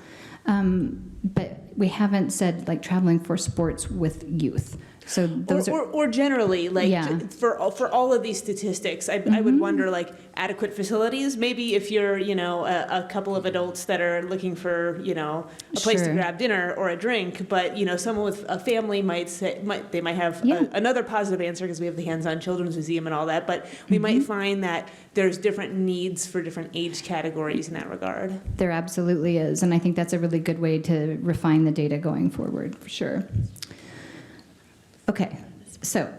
But we haven't said like traveling for sports with youth. So those or generally, like Yeah. for all of these statistics, I would wonder, like, adequate facilities. Maybe if you're, a couple of adults that are looking for, a place to Sure. grab dinner or a drink, but someone with a family might have Yeah. another positive answer because we have the hands-on children's museum and all that. But we might find that there's different needs for different age categories in that regard. There absolutely is, and I think that's a really good way to refine the data going forward, for sure. Okay, so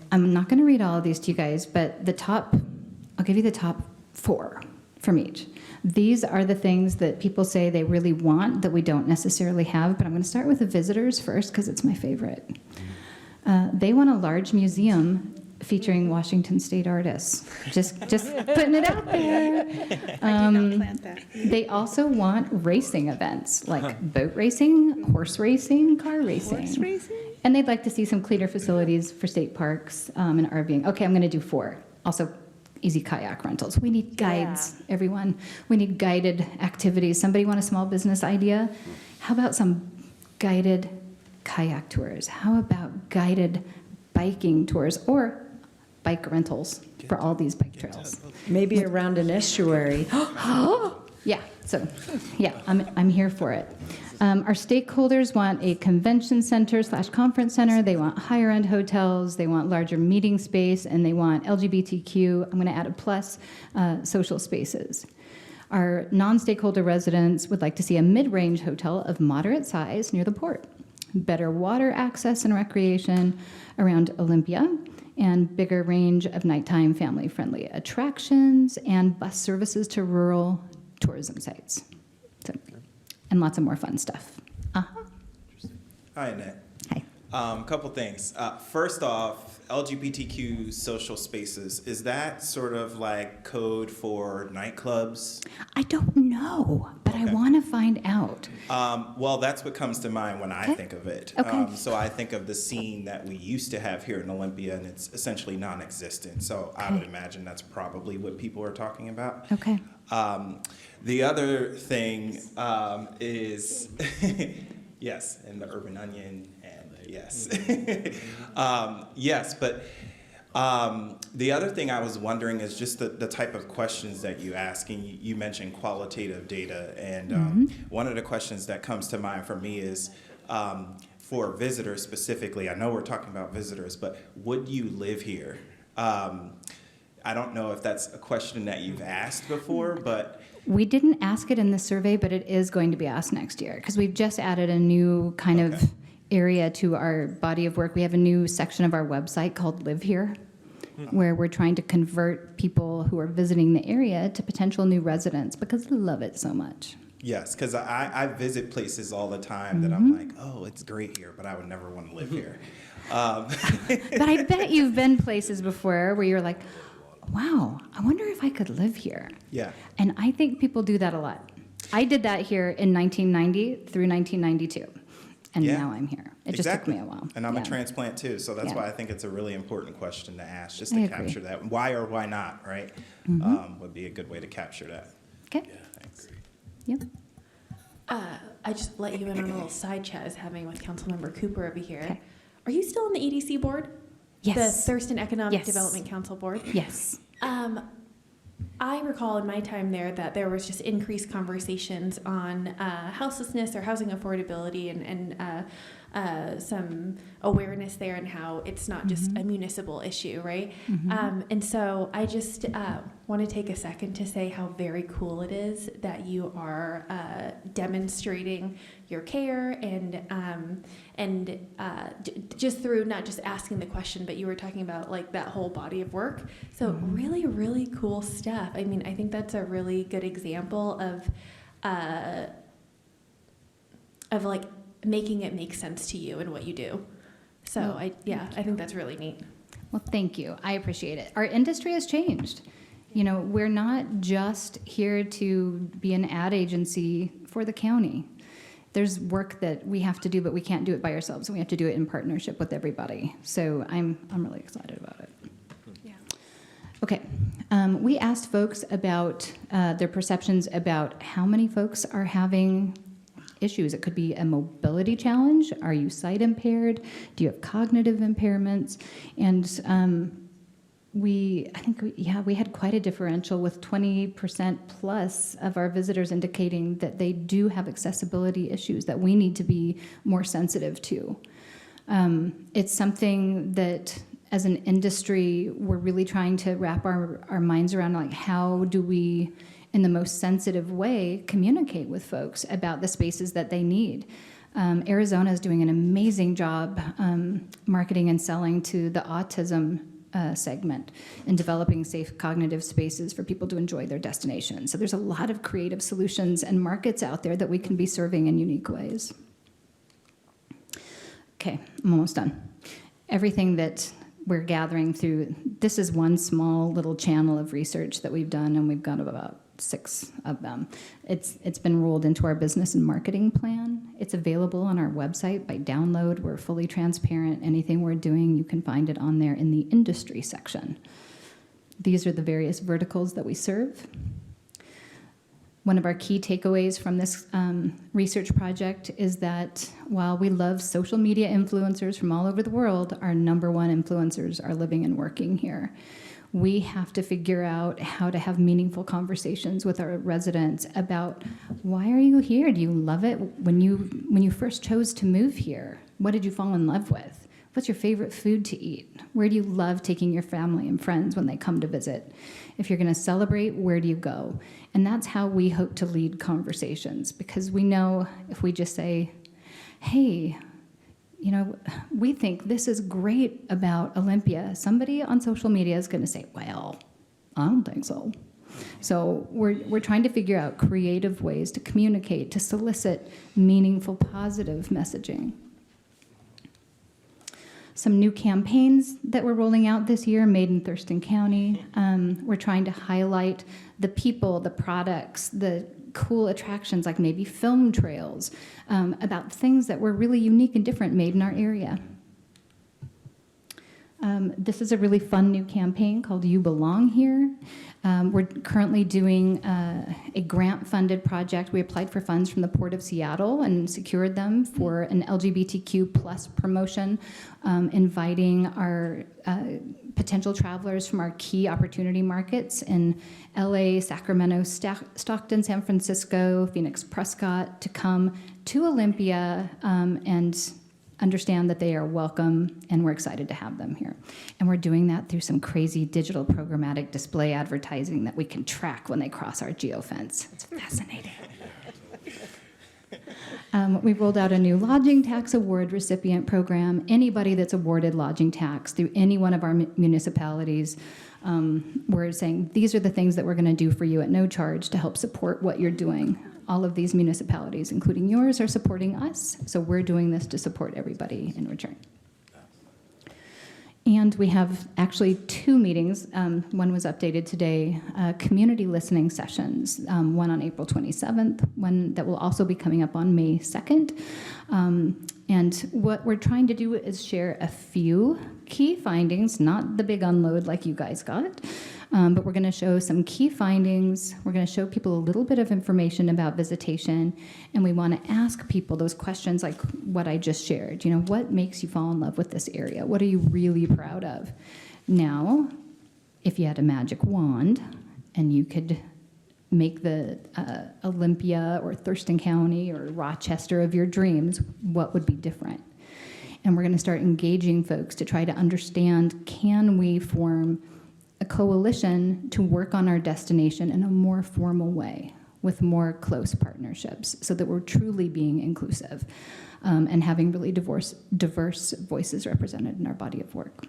I'm not going to read all of these to you guys, but I'll give you the top 4 from each. These are the things that people say they really want that we don't necessarily have, but I'm going to start with the visitors first because it's my favorite. They want a large museum featuring Washington State artists. Just putting it out there. I did not plant that. They also want racing events like boat racing, horse racing, car racing. Horse racing? And they'd like to see some cleaner facilities for state parks and RVing. Okay, I'm going to do 4. Also, easy kayak rentals. We need guides, everyone. We need guided activities. Somebody want a small business idea? How about some guided kayak tours? How about guided biking tours or bike rentals for all these bike trails? Maybe around an estuary. Yeah, so, yeah, I'm here for it. Our stakeholders want a convention center / conference center. They want higher end hotels. They want larger meeting space, and they want LGBTQ, I'm going to add a plus, social spaces. Our non-stakeholder residents would like to see a mid-range hotel of moderate size near the port, better water access and recreation around Olympia, and bigger range of nighttime family-friendly attractions and bus services to rural tourism sites. So, and lots of more fun stuff. Hi, Annette. Hi. Couple things. First off, LGBTQ social spaces, is that sort of like code for nightclubs? I don't know, but I Okay. want to find out. Well, that's what comes to mind when I Okay. think of it. Okay. So I think of the scene that we used to have here in Olympia, and it's essentially non-existent. So I would Okay. imagine that's probably what people are talking about. Okay. The other thing is, yes, and the Urban Onion, and yes. Yes, but the other thing I was wondering is just the type of questions that you ask, and you mentioned qualitative data, and one of the questions that comes to mind for me is, for visitors specifically, I know we're talking about visitors, but would you live here? I don't know if that's a question that you've asked before, but We didn't ask it in the survey, but it is going to be asked next year because we've just added a new kind Okay. of area to our body of work. We have a new section of our website called Live Here, where we're trying to convert people who are visiting the area to potential new residents because they love it so much. yes, because I visit places all the time that I'm like, oh, it's great here, but I would never want to live here. But I bet you've been places before where you're like, wow, I wonder if I could live here. Yeah. And I think people do that a lot. I did that here in 1990 through 1992, and Yeah. now I'm here. It just took me a while. And I'm Yeah. a transplant too, so that's Yeah. why I think it's a really important question to ask, just I to agree. capture that. Why or why not, right? Would be a good way to capture that. Okay. Thanks. Yep. I just let you in on a little side chat I was having with Councilmember Cooper over here. Okay. Are you still on the EDC board? Yes. The Thurston Economic Yes. Development Council board? Yes. I recall in my time there that there was just increased conversations on houselessness or housing affordability and some awareness there and how it's not just a municipal issue, right? And so I just want to take a second to say how very cool it is that you are demonstrating your care and just through not just asking the question, but you were talking about like that whole body of work. So really, really cool stuff. I mean, I think that's a really good example of like making it make sense to you and what you do. So I think that's really neat. Well, thank you. I appreciate it. Our industry has changed. You know, we're not just here to be an ad agency for the county. There's work that we have to do, but we can't do it by ourselves. We have to do it in partnership with everybody. So I'm really excited about it. Yeah. Okay. We asked folks about their perceptions about how many folks are having issues. It could be a mobility challenge. Are you sight impaired? Do you have cognitive impairments? And we had quite a differential with 20% plus of our visitors indicating that they do have accessibility issues that we need to be more sensitive to. It's something that as an industry, we're really trying to wrap our minds around, like, how do we, in the most sensitive way, communicate with folks about the spaces that they need. Arizona is doing an amazing job marketing and selling to the autism segment and developing safe cognitive spaces for people to enjoy their destination. So there's a lot of creative solutions and markets out there that we can be serving in unique ways. Okay, I'm almost done. Everything that we're gathering through, this is one small little channel of research that we've done, and we've got about 6 of them. It's been rolled into our business and marketing plan. It's available on our website by download. We're fully transparent. Anything we're doing, you can find it on there in the industry section. These are the various verticals that we serve. One of our key takeaways from this research project is that while we love social media influencers from all over the world, our number one influencers are living and working here. We have to figure out how to have meaningful conversations with our residents about, why are you here? Do you love it? When you first chose to move here, what did you fall in love with? What's your favorite food to eat? Where do you love taking your family and friends when they come to visit? If you're going to celebrate, where do you go? And that's how we hope to lead conversations, because we know if we just say, hey, you know, we think this is great about Olympia, somebody on social media is going to say, well, I don't think so. So we're trying to figure out creative ways to communicate, to solicit meaningful, positive messaging. Some new campaigns that we're rolling out this year, made in Thurston County. We're trying to highlight the people, the products, the cool attractions, like maybe film trails, about things that were really unique and different made in our area. This is a really fun new campaign called You Belong Here. We're currently doing a grant-funded project. We applied for funds from the Port of Seattle and secured them for an LGBTQ plus promotion, inviting our potential travelers from our key opportunity markets in LA, Sacramento, Stockton, San Francisco, Phoenix, Prescott, to come to Olympia and understand that they are welcome, and we're excited to have them here. And we're doing that through some crazy digital programmatic display advertising that we can track when they cross our geofence. It's fascinating. We've rolled out a new lodging tax award recipient program. Anybody that's awarded lodging tax through any one of our municipalities, we're saying these are the things that we're going to do for you at no charge to help support what you're doing. All of these municipalities, including yours, are supporting us, so we're doing this to support everybody in return. And we have actually 2 meetings. One was updated today, community listening sessions, one on April 27th, one that will also be coming up on May 2nd. And what we're trying to do is share a few key findings, not the big unload like you guys got, but we're going to show some key findings. We're going to show people a little bit of information about visitation, and we want to ask people those questions like what I just shared. You know, what makes you fall in love with this area? What are you really proud of? Now, if you had a magic wand and you could make the Olympia or Thurston County or Rochester of your dreams, what would be different? And we're going to start engaging folks to try to understand, can we form a coalition to work on our destination in a more formal way with more close partnerships so that we're truly being inclusive and having really diverse voices represented in our body of work.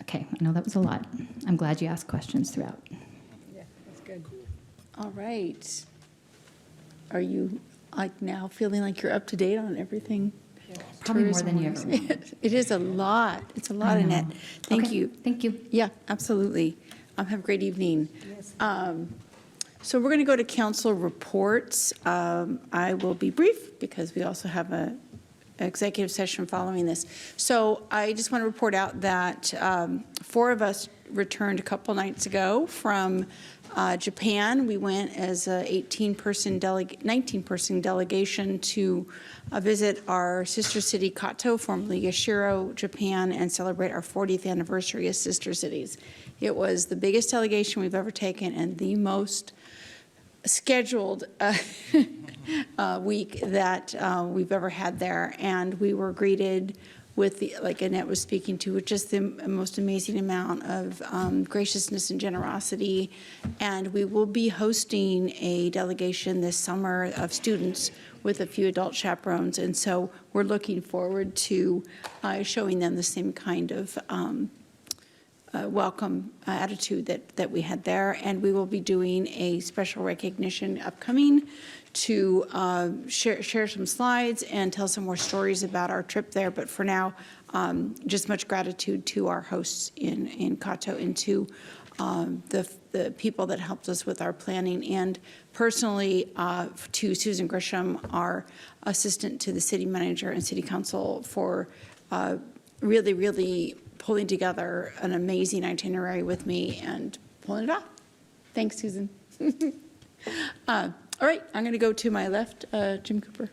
Okay, I know that was a lot. I'm glad you asked questions throughout. Yeah, that's good. All right. Are you like now feeling like you're up to date on everything. Probably more than you ever tourism-wise. wanted. It is a lot. It's a lot, I Annette. know. Thank Okay, you. Thank you. Yeah, absolutely. Have a great evening. So we're going to go to council reports. I will be brief because we also have a executive session following this. So I just want to report out that 4 of us returned a couple nights ago from Japan. We went as a 19-person delegation to visit our sister city, Kato, formerly Yashiro, Japan, and celebrate our 40th anniversary as sister cities. It was the biggest delegation we've ever taken and the most scheduled week that we've ever had there. And we were greeted with, like Annette was speaking to, with just the most amazing amount of graciousness and generosity. And we will be hosting a delegation this summer of students with a few adult chaperones. And so we're looking forward to showing them the same kind of welcome attitude that we had there. And we will be doing a special recognition upcoming to share some slides and tell some more stories about our trip there. But for now, just much gratitude to our hosts in Kato and to the people that helped us with our planning, and personally to Susan Grisham, our assistant to the city manager and city council, for really pulling together an amazing itinerary with me and pulling it off. Thanks, Susan. All right, I'm going to go to my left, Jim Cooper.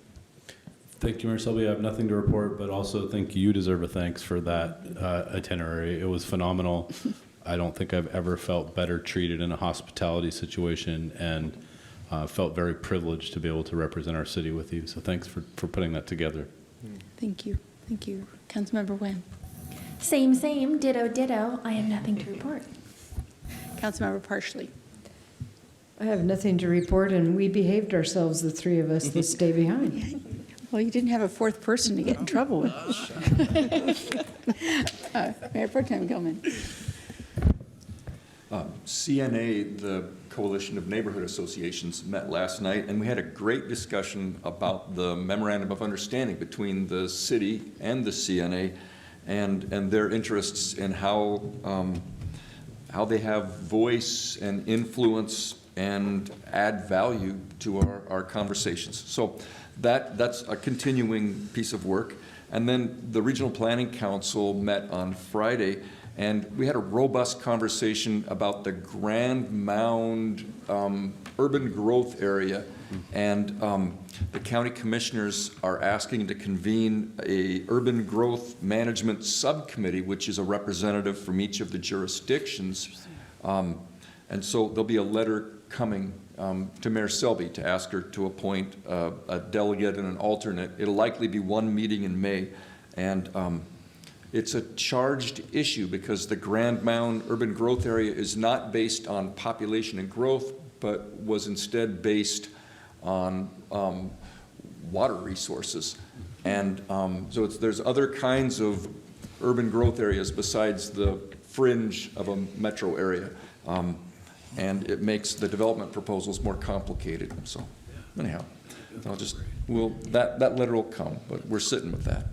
Thank you, Mayor Selby. I have nothing to report, but also think you deserve a thanks for that itinerary. It was phenomenal. I don't think I've ever felt better treated in a hospitality situation, and felt very privileged to be able to represent our city with you. So thanks for putting that together. Thank you. Thank you. Councilmember Nguyen. Same, ditto, ditto. I have nothing to report. Councilmember Parsley. I have nothing to report, and we behaved ourselves, the 3 of us that stay behind. Well, you didn't have a 4th person to get in trouble with. Mayor Pro Tem Gilman. CNA, the Coalition of Neighborhood Associations, met last night, and we had a great discussion about the memorandum of understanding between the city and the CNA, and their interests in how they have voice and influence and add value to our conversations. So that's a continuing piece of work. And then the Regional Planning Council met on Friday, and we had a robust conversation about the Grand Mound urban growth area. And the county commissioners are asking to convene a urban growth management subcommittee, which is a representative from each of the jurisdictions. And so there'll be a letter coming to Mayor Selby to ask her to appoint a delegate and an alternate. It'll likely be one meeting in May. And it's a charged issue because the Grand Mound urban growth area is not based on population and growth, but was instead based on water resources. And so there's other kinds of urban growth areas besides the fringe of a metro area. And it makes the development proposals more complicated. So anyhow, that letter will come, but we're sitting with that.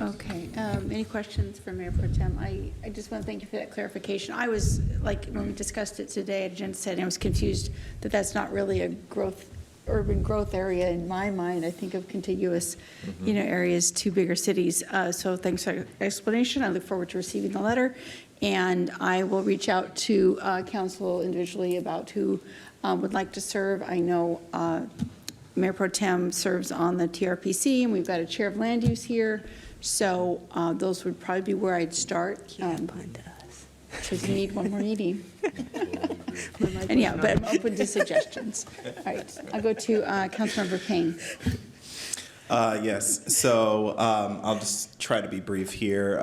Okay, any questions for Mayor Pro Tem? I just want to thank you for that clarification. I was, like, when we discussed it today, Jen said, I was confused that that's not really a urban growth area in my mind. I think of contiguous, areas to bigger cities. So thanks for the explanation. I look forward to receiving the letter. And I will reach out to council individually about who would like to serve. I know Mayor Pro Tem serves on the TRPC, and we've got a chair of land use here. So those would probably be where I'd start. Because you need one more meeting. And yeah, but I'm open to suggestions. All right, I'll go to Councilmember Payne. Yes, so I'll just try to be brief here.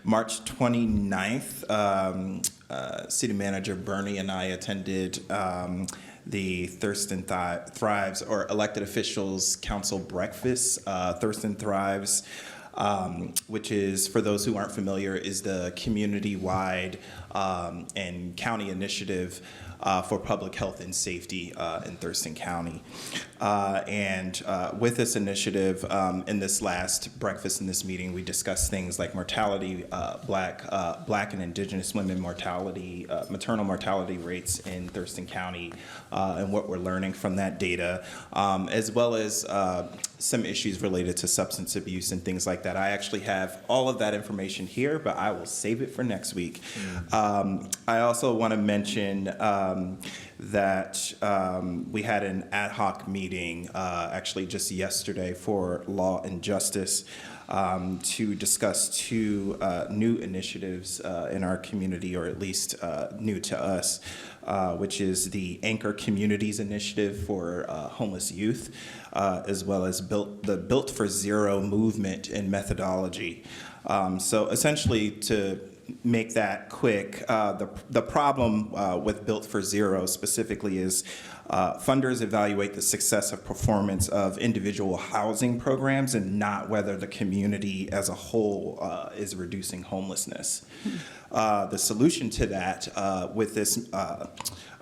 March 29th, City Manager Bernie and I attended the Thurston Thrives, or Elected Officials Council Breakfast. Thurston Thrives, which is, for those who aren't familiar, is the community-wide and county initiative for public health and safety in Thurston County. And with this initiative, in this last breakfast in this meeting, we discussed things like mortality, Black and Indigenous women mortality, maternal mortality rates in Thurston County, and what we're learning from that data, as well as some issues related to substance abuse and things like that. I actually have all of that information here, but I will save it for next week. I also want to mention that we had an ad hoc meeting actually just yesterday for Law and Justice to discuss two new initiatives in our community, or at least new to us, which is the Anchor Communities Initiative for homeless youth, as well as the Built for Zero movement and methodology. So essentially, to make that quick, the problem with Built for Zero specifically is funders evaluate the success of performance of individual housing programs and not whether the community as a whole is reducing homelessness. The solution to that with this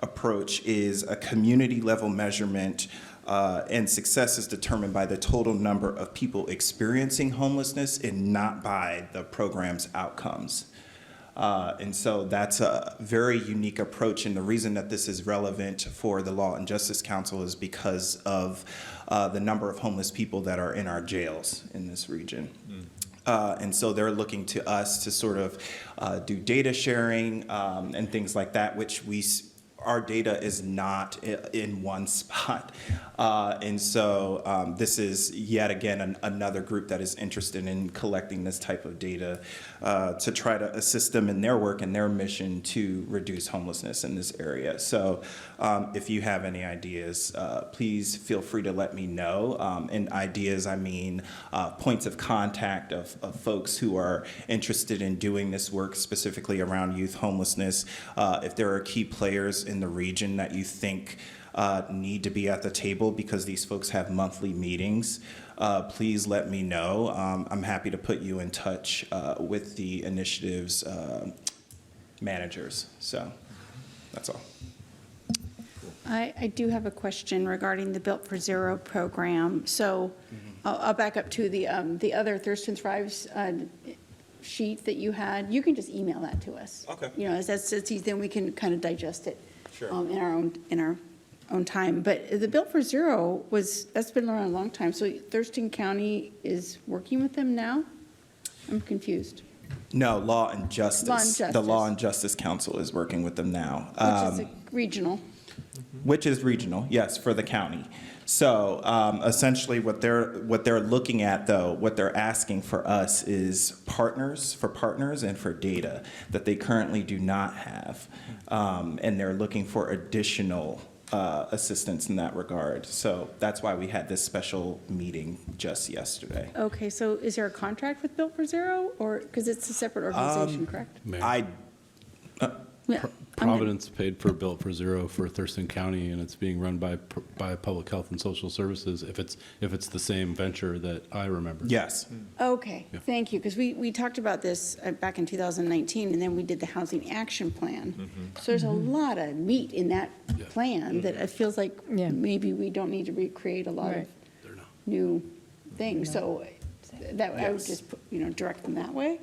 approach is a community level measurement, and success is determined by the total number of people experiencing homelessness and not by the program's outcomes. And so that's a very unique approach, and the reason that this is relevant for the Law and Justice Council is because of the number of homeless people that are in our jails in this region. And so they're looking to us to sort of do data sharing and things like that, which our data is not in one spot. And so this is yet again another group that is interested in collecting this type of data to try to assist them in their work and their mission to reduce homelessness in this area. So if you have any ideas, please feel free to let me know. And ideas, I mean points of contact of folks who are interested in doing this work specifically around youth homelessness. If there are key players in the region that you think need to be at the table because these folks have monthly meetings, please let me know. I'm happy to put you in touch with the initiative's managers. So that's all. I do have a question regarding the Built for Zero program. So I'll back up to the other Thurston Thrives sheet that you had. You can just email that to us. Okay. You know, as that's easy, then we can kind of digest it. Sure. In our own time. But the Built for Zero that's been around a long time. So Thurston County is working with them now? I'm confused. No, Law and Justice. Law and Justice. The Law and Justice Council is working with them now. Which is regional. Which is regional, yes, for the county. So essentially what they're looking at, though, what they're asking for us is partners and for data that they currently do not have. And they're looking for additional assistance in that regard. So that's why we had this special meeting just yesterday. Okay, so is there a contract with Built for Zero, or because it's a separate organization, correct? Mayor. Yeah. Providence paid for Built for Zero for Thurston County, and it's being run by Public Health and Social Services. If it's the same venture that I remember. Yes. Okay, Yeah. thank you, because we talked about this back in 2019, and then we did the Housing Action Plan. So there's a lot of meat in that Yeah. plan that it feels like Yeah. maybe we don't need to recreate a lot of Right. They're not. new things. So that I would Yes. just, direct them that way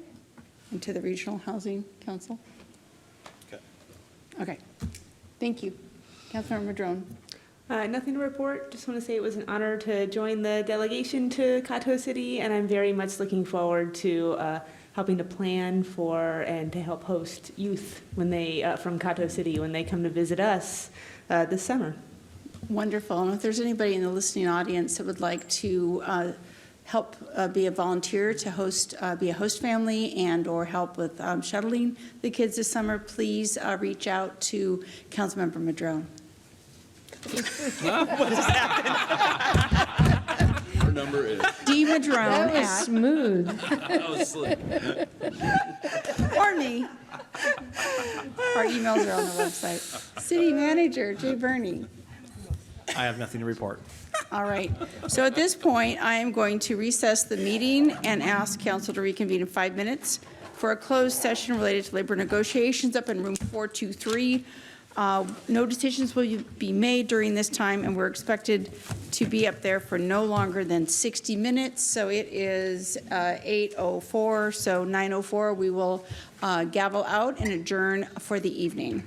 into the Regional Housing Council. Okay. Okay, thank you. Councilmember Madrone. Nothing to report. Just want to say it was an honor to join the delegation to Cato City, and I'm very much looking forward to helping to plan for and to help host youth when they from Cato City when they come to visit us this summer. Wonderful. And if there's anybody in the listening audience that would like to help be a volunteer to be a host family and or help with shuttling the kids this summer, please reach out to Councilmember Madrone. Her number is. D. Madrone That was at, smooth. That was slick. or me. Our emails are on the website. City Manager, Jay Burney. I have nothing to report. All right. So at this point, I am going to recess the meeting and ask council to reconvene in 5 minutes for a closed session related to labor negotiations up in room 423. No decisions will be made during this time, and we're expected to be up there for no longer than 60 minutes. So it is 8:04, so 9:04 we will gavel out and adjourn for the evening.